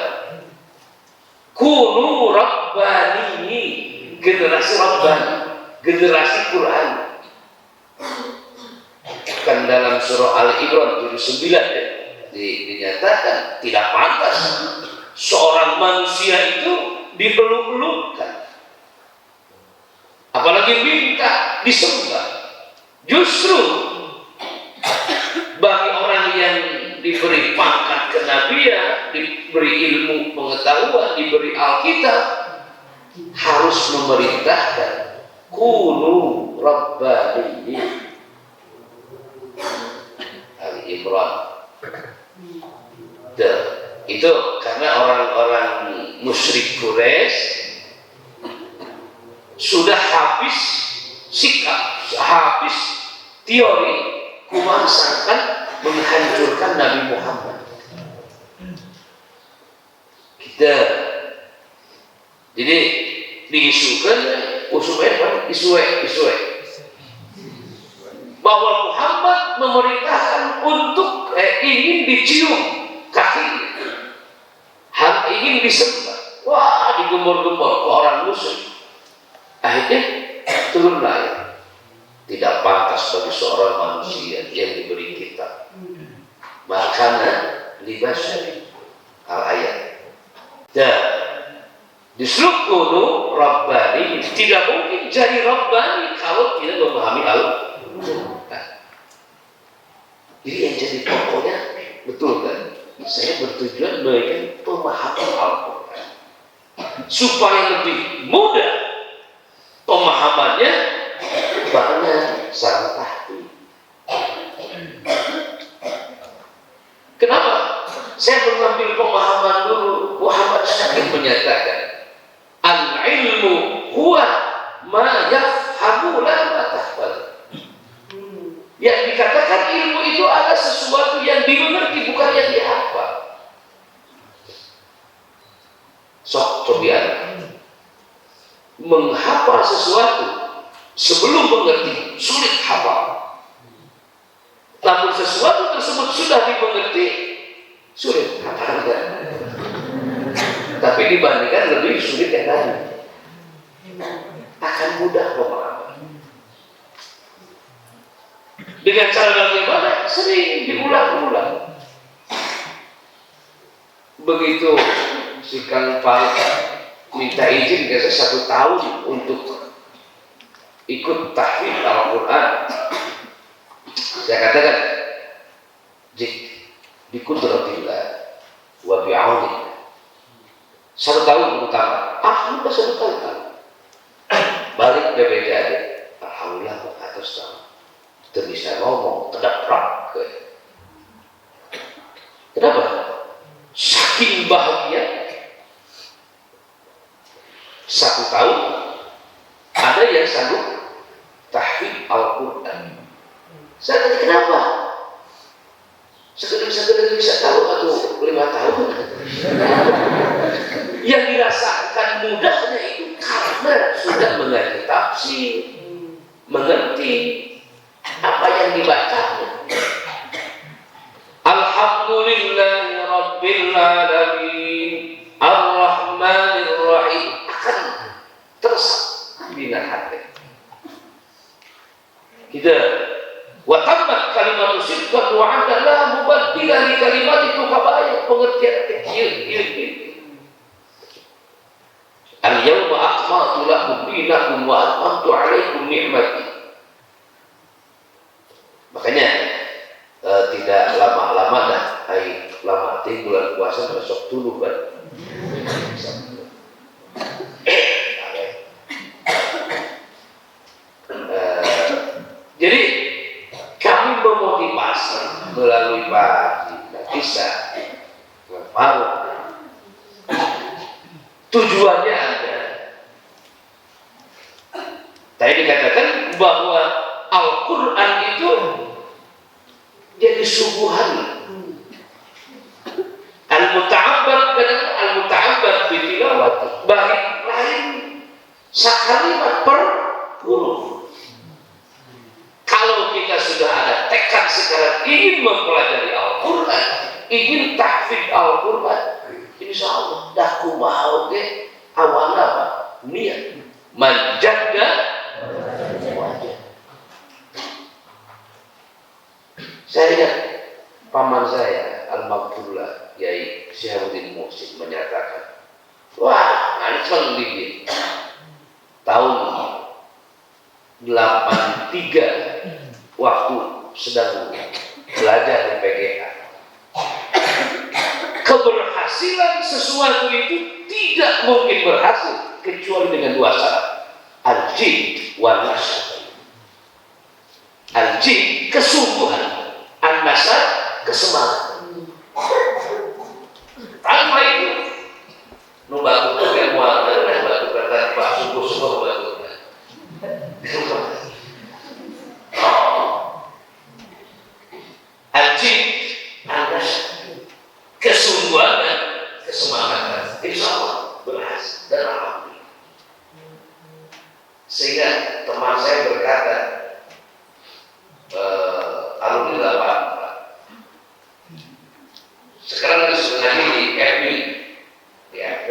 Kunu Rabbani, generasi Rabbani, generasi Qurani. Kan dalam surah Al-Imran 79 ya, dinyatakan tidak pantas seorang manusia itu dipeluk-pelukkan, apalagi minta disembah. Justru bagi orang yang diberi pangkat kenabian, diberi ilmu pengetahuan, diberi Alkitab, harus memerintahkan kunu rabbani. Al-Imran. Itu karena orang-orang musyrik Quraisy sudah habis sikap habis teori kumasakan menghancurkan Nabi Muhammad. Kita jadi diisukan isu bahwa Muhammad memerintahkan untuk ingin dicium kakinya, ingin disembah. Wah, digembor-gembor ke orang muslim. Akhirnya turunlah ya. Tidak pantas bagi seorang manusia yang diberi kitab. Makanya libasnya al-ayat. Dan disrukunu Rabbani, tidak mungkin jadi Rabbani kalau tidak memahami Al-Quran. Jadi yang jadi pokoknya betul kan? Saya bertujuan memberikan pemahaman Al-Quran supaya lebih mudah pemahamannya karena sangat tahqiq. Kenapa? Saya mengambil pemahaman dulu. Muhammad Syakir menyatakan, al-ilmu huwa ma yafhamu la ma tahfal. Yang dikatakan ilmu itu adalah sesuatu yang dimengerti, bukan yang dihafal. Sok cobian menghafal sesuatu sebelum mengerti sulit hafal. Namun sesuatu tersebut sudah dimengerti sulit hafal. Tapi dibandingkan lebih sulit yang tadi, akan mudah pemahaman. Dengan cara bagaimana? Sering diulang-ulang. Begitu si Kang Farid minta izin ke saya 1 tahun untuk ikut tahfidz Al-Quran. Saya katakan, jik bi qudratillah wa bi'auni. 1 tahun utama. Udah 1 tahun. Balik BPJD. Alhamdulillah atas tahun. Tidak bisa ngomong, tidak praktek. Kenapa? Saking bahagia. 1 tahun ada yang sanggup tahfidz Al-Quran. Saya tanya kenapa? Sekedar bisa tahu atau 5 tahun. Yang dirasakan mudahnya itu karena sudah mengerti tafsir, mengerti apa yang dibacanya. Alhamdulillahi Rabbil Alamin Ar-Rahmanir Rahim akan tersabina hati kita. Wa tammat kalimatu sidqan wa adla la mubaddila li kalimatihi kabayat, pengertian kecil ini. Al-yawma akmaltu lakum dinakum wa atmamtu alaikum ni'mati. Makanya tidak lama-lama dah, lama bulan puasa besok dulu kan. Jadi kami memotivasi melalui Pak Haji Nafisa Faruk. Tujuannya ada. Tadi dikatakan bahwa Al-Quran itu jadi subuhan. Al-muta'abbad kadang al-muta'abbad bitilawat balik lain sakalimat per huruf. Kalau kita sudah ada tekad sekarang ingin mempelajari Al-Quran, ingin tahfidz Al-Quran, insya Allah dah kumau ke awal apa? Niat menjaga wajah. Saya ingat paman saya Al-Maghfurlah Yai Syahrudin Muhsin menyatakan, wah, anjing dingin. Tahun 83 waktu sedang belajar di PGH. Keberhasilan sesuatu itu tidak mungkin berhasil kecuali dengan 2 syarat. Al-jid wal nasr. Al-jid kesungguhan, an-nasr kesemangat. Tanpa itu nubatu kan mual, nubatu kata Pak sungguh-sungguh nubatu. Sehingga teman saya berkata, alhamdulillah Pak, sekarang kita sudah ngaji di FB, di FB,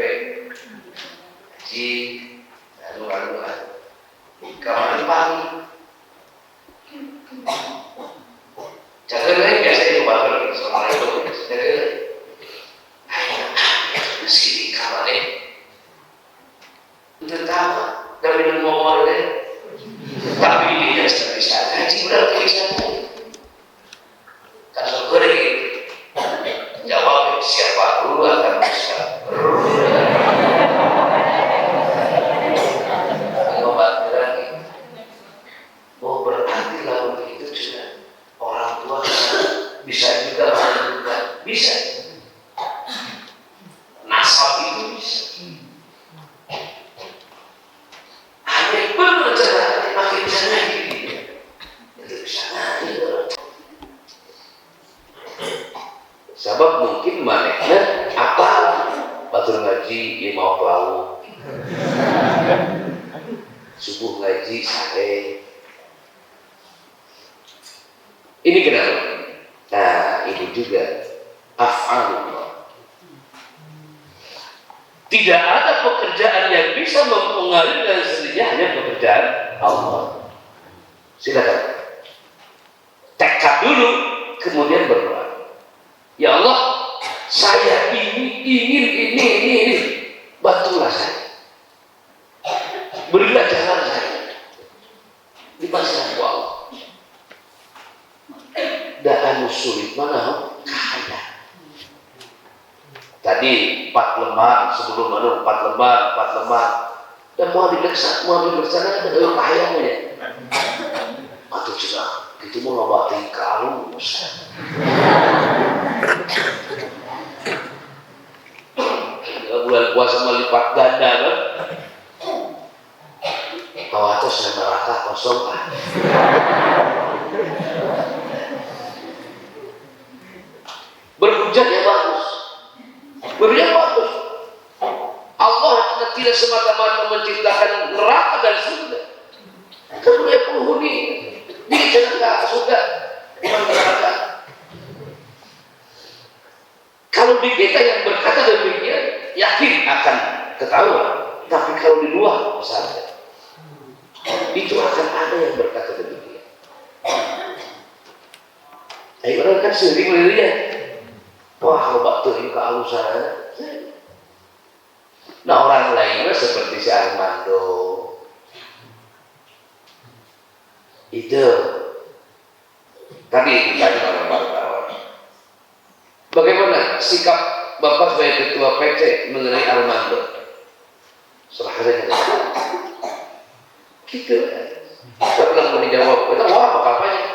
di lalu kamar pagi. Jangan lagi biasa itu bakal soal itu. Meski di kamar ini, tertawa dan minum ngomong deh. Tapi dia sudah bisa ngaji berarti bisa. Kalau kering, jawab siapa dulu akan bisa. Ngobat lagi. Oh berarti lalu itu sudah orang tua bisa juga menentukan, bisa. Nasab itu bisa. Hanya benar cara makin bisa ngaji. Itu bisa ngaji. Sebab mungkin manehna apa batur ngaji 5 waktu subuh ngaji sare. Ini kenapa? Nah, ini juga af'alullah. Tidak ada pekerjaan yang bisa mempengaruhi dengan sendirinya, hanya pekerjaan Allah. Silakan tekad dulu, kemudian berdoa. Ya Allah, saya ingin ini, bantulah saya. Berilah jalan saya. Dipasrahkan kepada Allah. Dan sulit mana? Kaya. Tadi 4 lembar, sebelum 4 lembar. Dan mau dilaksanakan dengan kayanya. Atau juga, itu mau lobatin ke alus. Bulan puasa melipat ganda kan? Kalau itu saya neraka kosong kan? Berhujannya bagus, berhujan bagus. Allah tidak semata-mata menciptakan neraka dan surga. Kemudian penghuni di neraka surga, neraka. Kalau di kita yang berkata demikian, yakin akan ketahuan. Tapi kalau di luar, misalnya, itu akan ada yang berkata demikian. Ayo orang kan sendiri melihat. Wah, kalau waktu ini kehalusan. Nah, orang lainnya seperti si Armando. Itu. Tadi ditanya oleh wartawan. Bagaimana sikap Bapak sebagai ketua PC mengenai Armando? Serahkan saja. Gitu. Saya bilang mau dijawab. Kita wah, apa-apanya.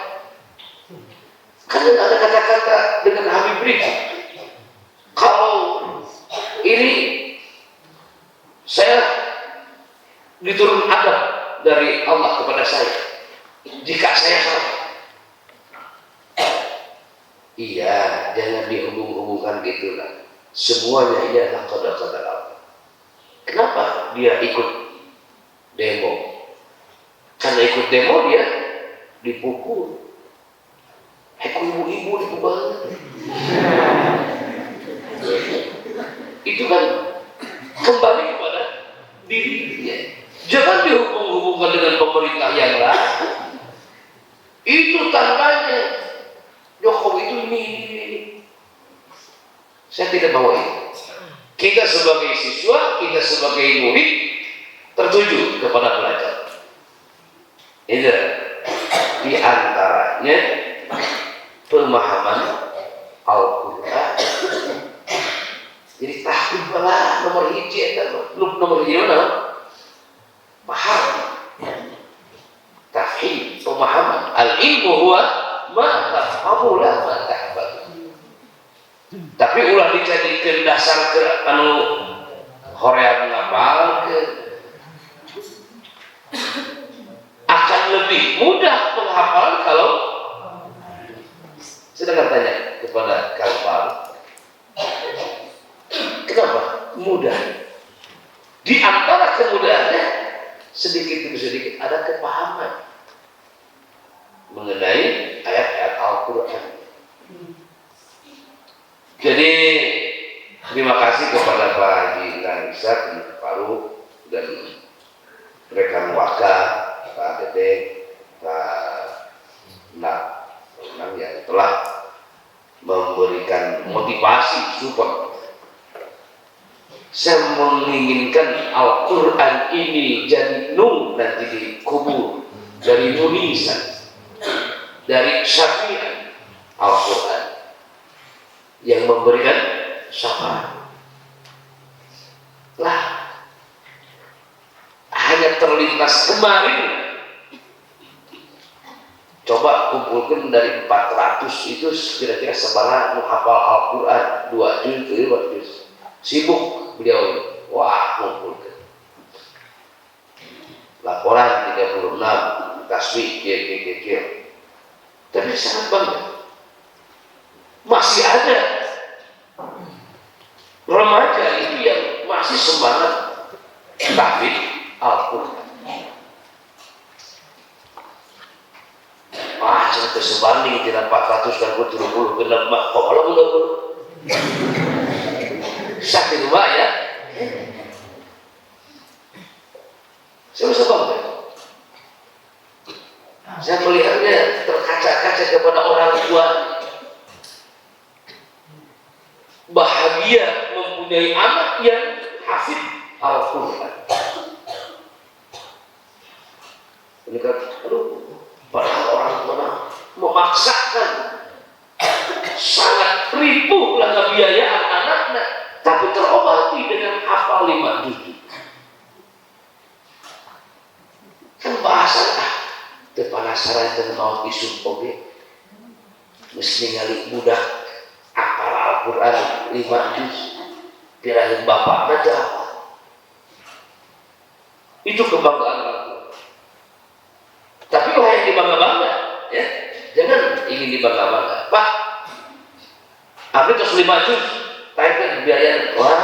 Karena ada kata-kata dengan Habib Rizik. Kalau ini saya diturun adab dari Allah kepada saya jika saya salah. Iya, jangan dihubung-hubungkan gitulah. Semuanya ini adalah qada-qadar Allah. Kenapa dia ikut demo? Karena ikut demo dia dipukul. Ibu-ibu dipukul. Itu kan kembali kepada dirinya. Jangan dihubung-hubungkan dengan pemerintah yang lain. Itu tandanya Jokowi itu ini. Saya tidak mau itu. Kita sebagai siswa, kita sebagai murid tertuju kepada belajar. Itu di antaranya pemahaman Al-Quran. Jadi tahqiq lah nomor hiji nomor hiji mana? Paham. Tahqiq pemahaman. Al-ilmu huwa ma tafhamu la ma tahfadhu. Tapi ulah dijadikan dasar ke anu hoream ngapal ke akan lebih mudah penghafalan kalau sedang tanya kepada Kalpal. Kenapa? Mudah. Di antara kemudahannya sedikit demi sedikit ada kepahaman mengenai ayat-ayat Al-Quran. Jadi terima kasih kepada Pak Haji Naisak, Pak Farouk, dan rekan Waka, Pak Dede, Pak Nang yang telah memberikan motivasi support. Saya menginginkan Al-Quran ini jadi nur nanti di kubur, dari nulisan, dari syafiat Al-Quran yang memberikan syafaat. Lah, hanya terlintas kemarin, coba kumpulkan dari 400 itu kira-kira sebarang menghafal Al-Quran 2 juz, sibuk beliau, wah kumpulkan laporan 36 tasbih kir. Tapi sangat bangga masih ada remaja itu yang masih semangat tahfidz Al-Quran. Sampai sebanding tidak 400 dan 70 genap mah kok malah mulu sakit rumah ya. Saya bisa bangga. Saya melihatnya terkaca-kaca kepada orang tua bahagia mempunyai anak yang hafid Al-Quran. Ini kan, padahal orang tua memaksakan, sangat ribuhlah kebiayaan anaknya, tapi terobati dengan hafal 5 juz. Kan bahasa penasaran dengan isu oge mesti ngali budak hafal Al-Quran 5 juz pirahin bapak baca apa itu kebanggaan orang tua. Tapi lah yang dibangga-bangga ya, jangan ingin dibangga-bangga. Pak abdi terus 5 juz tarik biaya, wah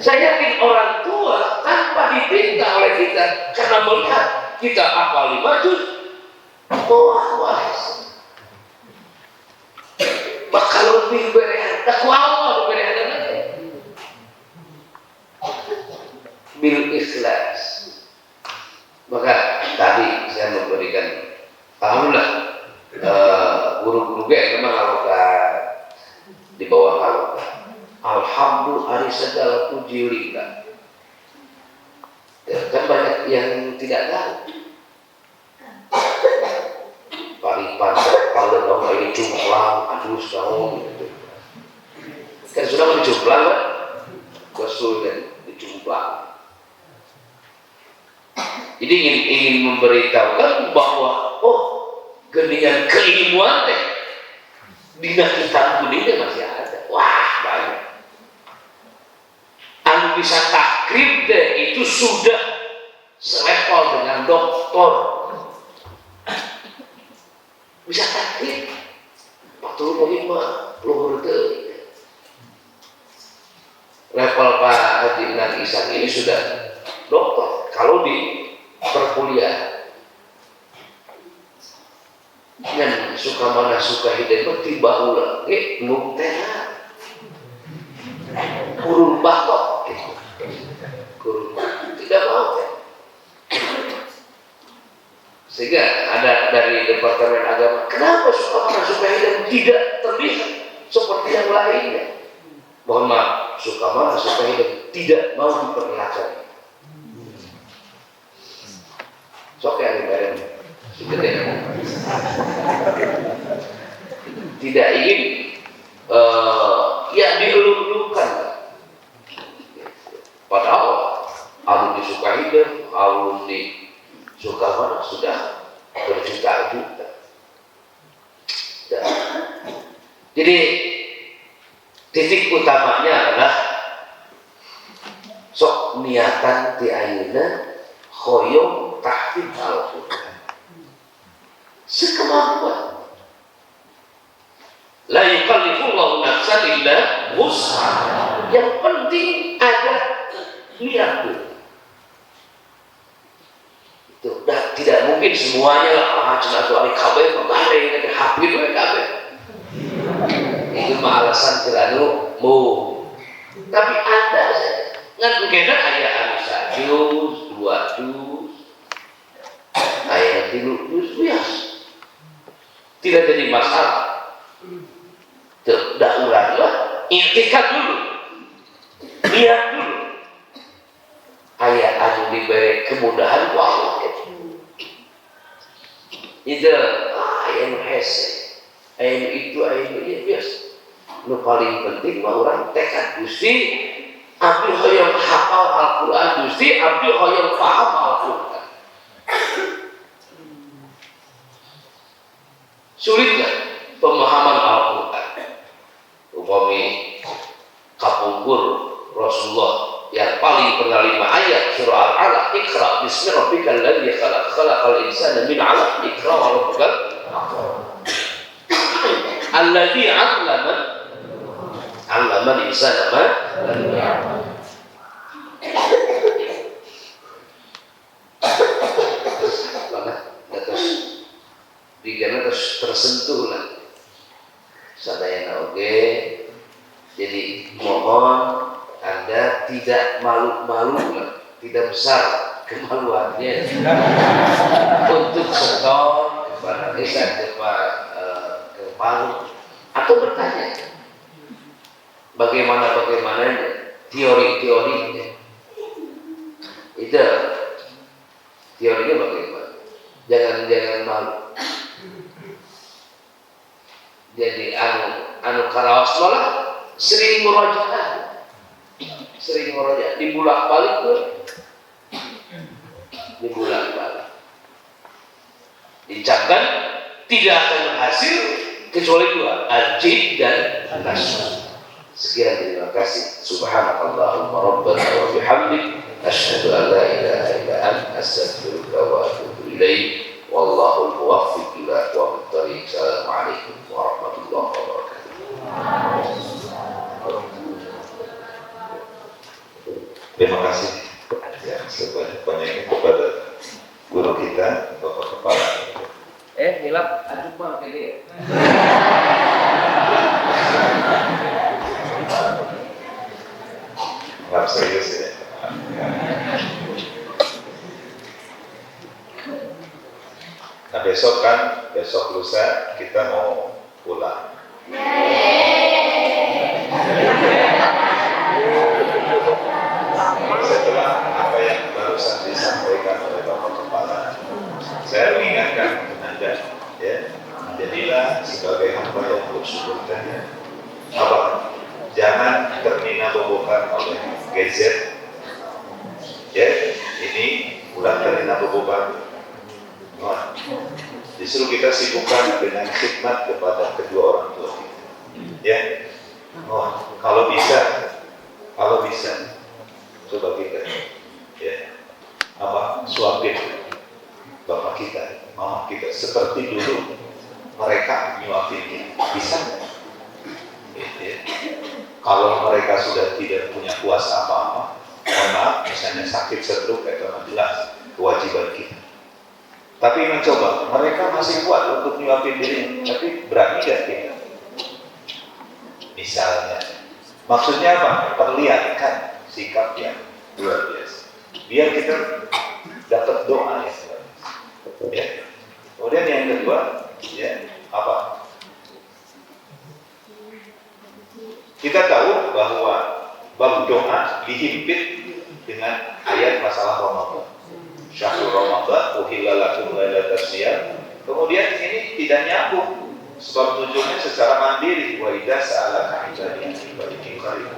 saya yakin orang tua tanpa dipinta oleh kita karena melihat kita hafal 5 juz, wah bakal lebih berehat, takwa berehat lagi bil ikhlas. Maka tadi saya memberikan, alhamdulillah guru-guru gue memang alokat di bawah alokat. Alhamdulillah hari segala puji lillah. Kan banyak yang tidak tahu. Paripan, kalau dong ini cumplang, aduh setahun gitu. Kan sudah mau dicumplang kan? Gosul dan dicumplang. Jadi ingin memberitahukan bahwa geningan keilmuan teh dina kitab kuningnya masih ada. Wah banyak. Anu bisa takrib deh itu sudah selevel dengan doktor. Bisa takrib 45 luhur teh. Level Pak Haji Nan Isan ini sudah doktor. Kalau di perkuliahan yang suka mana suka hidup tiba ulang mubtela kurun batok kurun tidak mau ya. Sehingga ada dari Departemen Agama, kenapa suka mana suka hidup tidak terlihat seperti yang lainnya. Mohon maaf, suka mana suka hidup tidak mau diperlihatkan. Sok ya bareng tidak ingin ya dieluk-elukan. Padahal alun disukai dan alun disuka mana sudah berjuta-juta. Jadi titik utamanya adalah sok niatan ti ayeuna hoyong tahfidz Al-Quran sekemampuan. La yukallifullahu nafsan illa wus'aha. Yang penting ada Lihat tuh. Itu dah tidak mungkin semuanya lah. Cuma tuh hari kabeh membahare ini hafid we kabeh. Itu mah alasan kiranu mu. Tapi ada ngan kena aya anu sajus, 2 juz. Aya 3 juz bias. Tidak jadi masalah. Dah urang lah, iktikad dulu. Lihat dulu. Aya anu diberi kemudahan ku Allah. Itu aya nu hese. Aya nu itu, aya nu ieu bias. Nu paling penting mah urang tekad Gusti abdi hoyong hafal Al-Qur'an, Gusti abdi hoyong paham Al-Qur'an. Sulit nggak pemahaman Al-Qur'an? Upami kapungkur Rasulullah yang paling penerima ayat surah Al-Alaq, Iqra bismi rabbikal ladzi khalaq, khalaqal insana min 'alaq, Iqra wa rabbukal alladzi 'allama al-insana ma lam ya'lam. Terus digana tersentuh lah. Sadayana oge. Jadi mohon Anda tidak malu-malu, tidak besar kemaluannya untuk setor kepada desa ke Palu atau bertanya bagaimana teori-teorinya. Itu teorinya bagaimana? Jangan malu. Jadi anu karaos malah sering murojaah dibulak-balik tuh, diucapkan tidak akan berhasil kecuali 2, al-jid dan al-nasr. Sekian, terima kasih. Subhanakallahumma rabbana wa bihamdik asyhadu an la ilaha illa anta astaghfiruka wa atubu ilaik. Wallahul muwaffiq ila aqwamit thoriq. Assalamualaikum warahmatullahi wabarakatuh. Terima kasih yang sebanyak-banyaknya kepada guru kita, Bapak Kepala. Hilap, aduh mah ini. Nggak serius ya. Nah besok lusa kita mau pulang. Setelah apa yang barusan disampaikan oleh Bapak Kepala, saya mengingatkan Anda, ya, jadilah sebagai hamba yang bersyukur saja. Apa? Jangan termina bobokan oleh gadget. Ya, ini bulan termina bobokan. Nah, justru kita sibukkan dengan khidmat kepada kedua orang tua kita. Ya, kalau bisa, coba kita, ya, suapin bapak kita, mama kita, seperti dulu mereka nyuapin kita, bisa nggak? Ya. Kalau mereka sudah tidak punya kuasa apa-apa, mohon maaf, misalnya sakit stroke, itu jelas kewajiban kita. Tapi mencoba, mereka masih kuat untuk nyuapin diri, tapi berani gak kita? Misalnya, maksudnya apa? Perlihatkan sikap yang luar biasa. Biar kita dapat doa yang luar biasa. Ya. Kemudian yang kedua, ya, apa? Kita tahu bahwa bab doa dihimpit dengan ayat masalah Ramadan. Syahrul Ramadan uhilla lakum lailatas siyam. Kemudian ini tidak nyambung sebab tujuannya secara mandiri, wa idza sa'alaka ibadi fa inni qarib.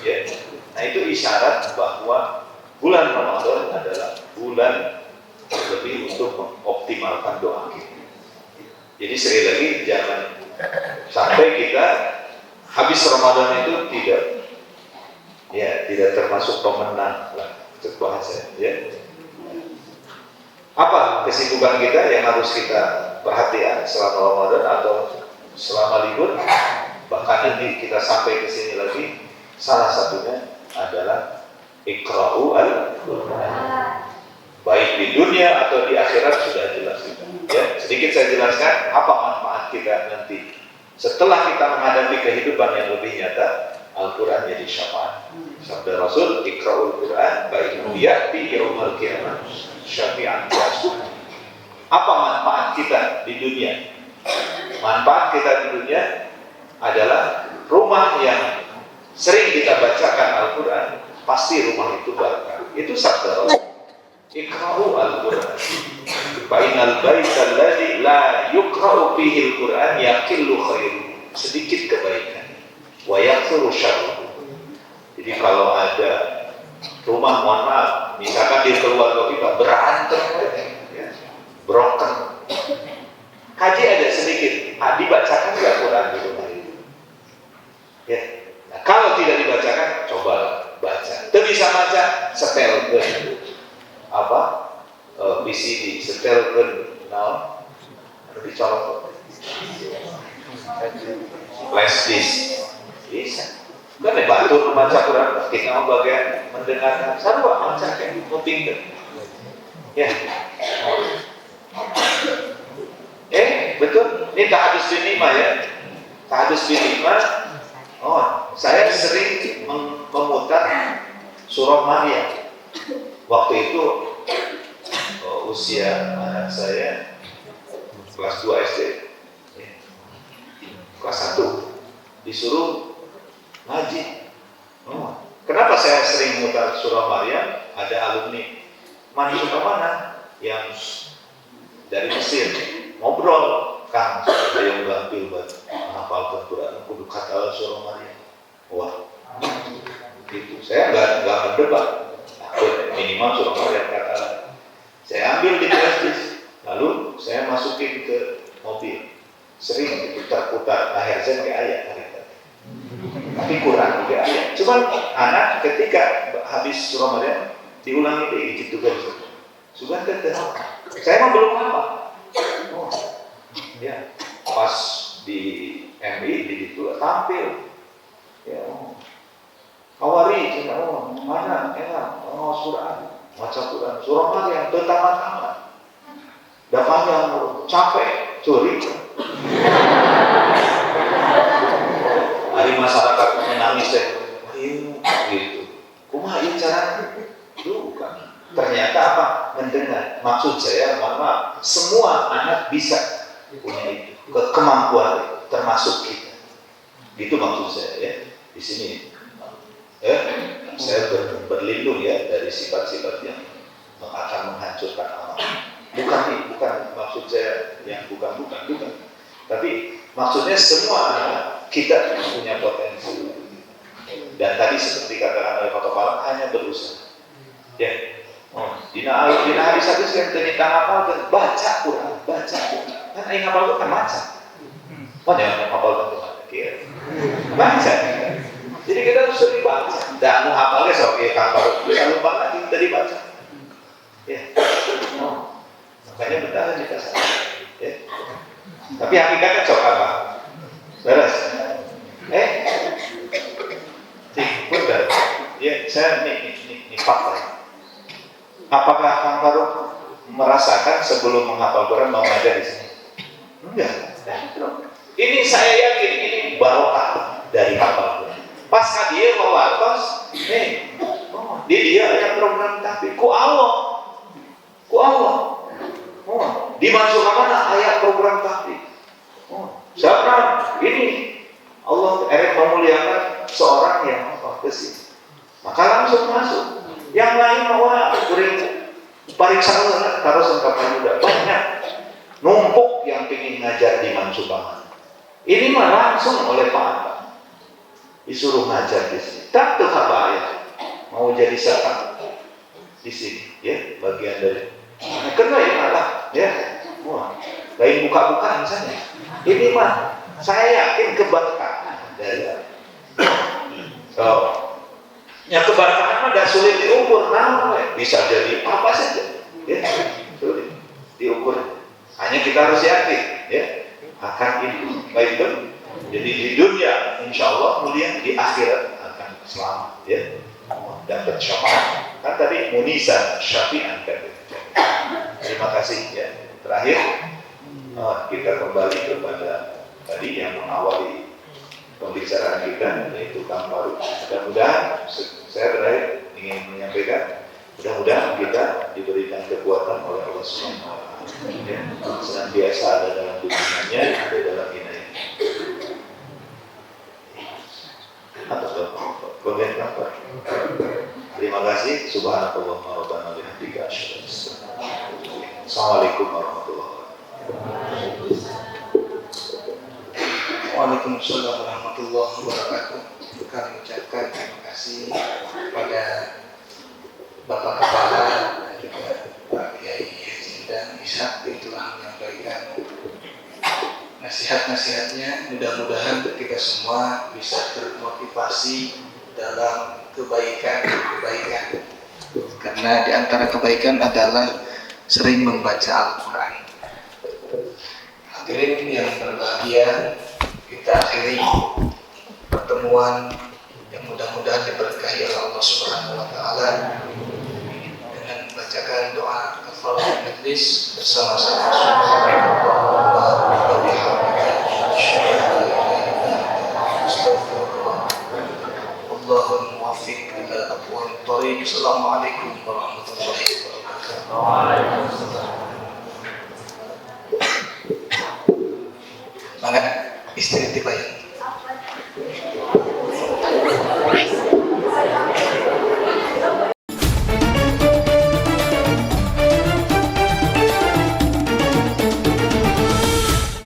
Ya. Nah, itu isyarat bahwa bulan Ramadan adalah bulan lebih untuk mengoptimalkan doa kita. Jadi sekali lagi jangan sampai kita habis Ramadan itu tidak termasuk pemenang lah, itu bahasa, ya. Apa kesibukan kita yang harus kita perhatikan selama Ramadan atau selama libur? Bahkan nanti kita sampai ke sini lagi, salah satunya adalah Iqra'u al-Qur'an. Baik di dunia atau di akhirat sudah jelas. Ya, sedikit saya jelaskan apa manfaat kita nanti setelah kita menghadapi kehidupan yang lebih nyata. Al-Quran jadi syafaat. Sabda Rasul, Iqra'ul Quran baik ya'ti yaumil qiyamah syafi'an jasud. Apa manfaat kita di dunia? Manfaat kita di dunia adalah rumah yang sering kita bacakan Al-Quran, pasti rumah itu barokah. Itu sabda Rasul. Iqra'u al-Quran. Fa'inal baita alladhi la yuqra'u fihi al-Quran yaqillu khairu. Sedikit kebaikan. Wa yakthuru syarruhu. Jadi kalau ada rumah, mohon maaf, misalkan di keluarga kita berantem, ya, broken, kaji aja sedikit, dibacakan nggak Quran di rumah itu? Ya. Nah, kalau tidak dibacakan, coba baca. Itu bisa baca, setelkan apa? VCD, setelkan, now, dicolok, flash disk. Bisa. Kan bantu membaca Quran, kita mau bagian mendengarkan. Sarwa baca kayak nguping kan. Ya. Betul. Ini tahadus bin lima ya. Tahadus bin lima. Oh, saya sering memutar surah Maryam. Waktu itu usia anak saya kelas 2 SD. Kelas 1 disuruh ngaji. Kenapa saya sering mutar surah Maryam? Ada alumni suka mana yang dari Mesir ngobrol, Kang, saya yang gampil buat menghafalkan Quran, kudu kata surah Maryam. Wah, gitu. Saya nggak berdebat. Minimal surah Maryam kata. Saya ambil di flash, lalu saya masukin ke mobil. Sering diputar-putar akhir saya ke ayat. Tapi kurang juga ayat. Cuman anak ketika habis surah Maryam diulangi deh gitu kan. Sudah tetap. Saya mah belum apa. Ya, pas di MI di itu tampil. Ya. Awari, mana? Surah. Baca Quran. Surah Maryam pertama-tama. Dah panjang, capek, curi. Hari masyarakat menangis gitu. Kumaha ieu cara? Bukan. Ternyata apa? Mendengar. Maksud saya, maaf, semua anak bisa punya itu. Kemampuan termasuk kita. Itu maksud saya ya. Di sini saya berlindung ya dari sifat-sifat yang akan menghancurkan amal. Bukan maksud saya yang bukan. Tapi maksudnya semua anak kita punya potensi. Dan tadi seperti katakan oleh Pak Kepala, hanya berusaha. Ya. Dina hadis yang ternyata hafal dan baca Quran. Kan aing hafal kan baca. Mana yang hafal kan baca. Jadi kita harus sering baca. Dan mau hafalnya sebagai kabar bisa lupa lagi tadi baca. Ya. Makanya bertahan di kasar. Ya. Tapi hakikatnya cok apa? Beres. Benar. Ya, saya ini fakta. Apakah Kang Farouk merasakan sebelum menghafal Quran mau ngajar di sini? Enggak. Ini saya yakin ini barokah dari hafal Quran. Pas dia mau watos, dia ada program tapi ku Allah. Dimasuk ke mana ayat program tahfiz? Siapa ini? Allah memuliakan seorang yang kesini. Maka langsung masuk. Yang lain kuring pariksa terus ungkapan muda banyak numpuk yang ingin ngajar di Mansubangan. Ini mah langsung oleh Pak Anta disuruh ngajar di sini. Tak tuh ayat mau jadi siapa di sini ya bagian dari. Kena ya malah ya. Lain buka-bukaan misalnya. Ini mah saya yakin keberkahan dari yang keberkahan mah tidak sulit diukur, bisa jadi apa saja, ya sulit diukur. Hanya kita harus yakin, ya akan itu baik itu. Jadi di dunia, insya Allah mulia, di akhirat akan selamat, ya. dan bersyafa'at. Kan tadi munisan syafi'an kan. Terima kasih ya. Terakhir kita kembali kepada tadi yang mengawali pembicaraan kita, yaitu Kang Farouk. Mudah-mudahan saya terakhir ingin menyampaikan, mudah-mudahan kita diberikan kekuatan oleh Allah Subhanahu wa Ta'ala, ya, senantiasa ada dalam dukungannya, ada dalam inayah. Atas bagian apa? Terima kasih. Subhanallah wa rabbana bihamdika asyhadu an la ilaha illa anta. Assalamualaikum warahmatullahi wabarakatuh. Waalaikumsalam warahmatullahi wabarakatuh. Kami ucapkan terima kasih kepada Bapak Kepala dan juga Pak Kiai dan Ishak yang telah menyampaikan nasihat-nasihatnya. Mudah-mudahan kita semua bisa termotivasi dalam kebaikan. Karena di antara kebaikan adalah sering membaca Al-Quran. Hadirin yang berbahagia, kita akhiri pertemuan yang mudah-mudahan diberkahi oleh Allah Subhanahu wa Ta'ala dengan membacakan doa kafaratul majlis bersama-sama. Subhanallah wa bihamdihi asyhadu an la ilaha illa anta astaghfirullah. Wallahul muwaffiq ila aqwamit thoriq. Assalamualaikum warahmatullahi wabarakatuh. Waalaikumsalam. Istri tiba ya.